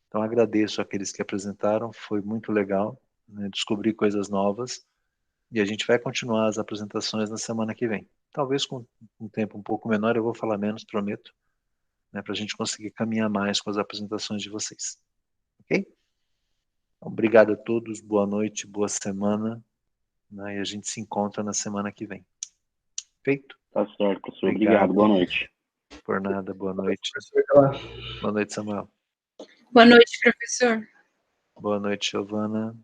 Então agradeço àqueles que apresentaram, foi muito legal, né, descobrir coisas novas, e a gente vai continuar as apresentações na semana que vem. Talvez com um tempo um pouco menor, eu vou falar menos, prometo, né, para a gente conseguir caminhar mais com as apresentações de vocês, ok? Obrigado a todos, boa noite, boa semana, né, e a gente se encontra na semana que vem. Feito? Tá certo, professor. Obrigado. Boa noite. Por nada, boa noite. Boa noite, Samuel. Boa noite, professor. Boa noite, Giovana.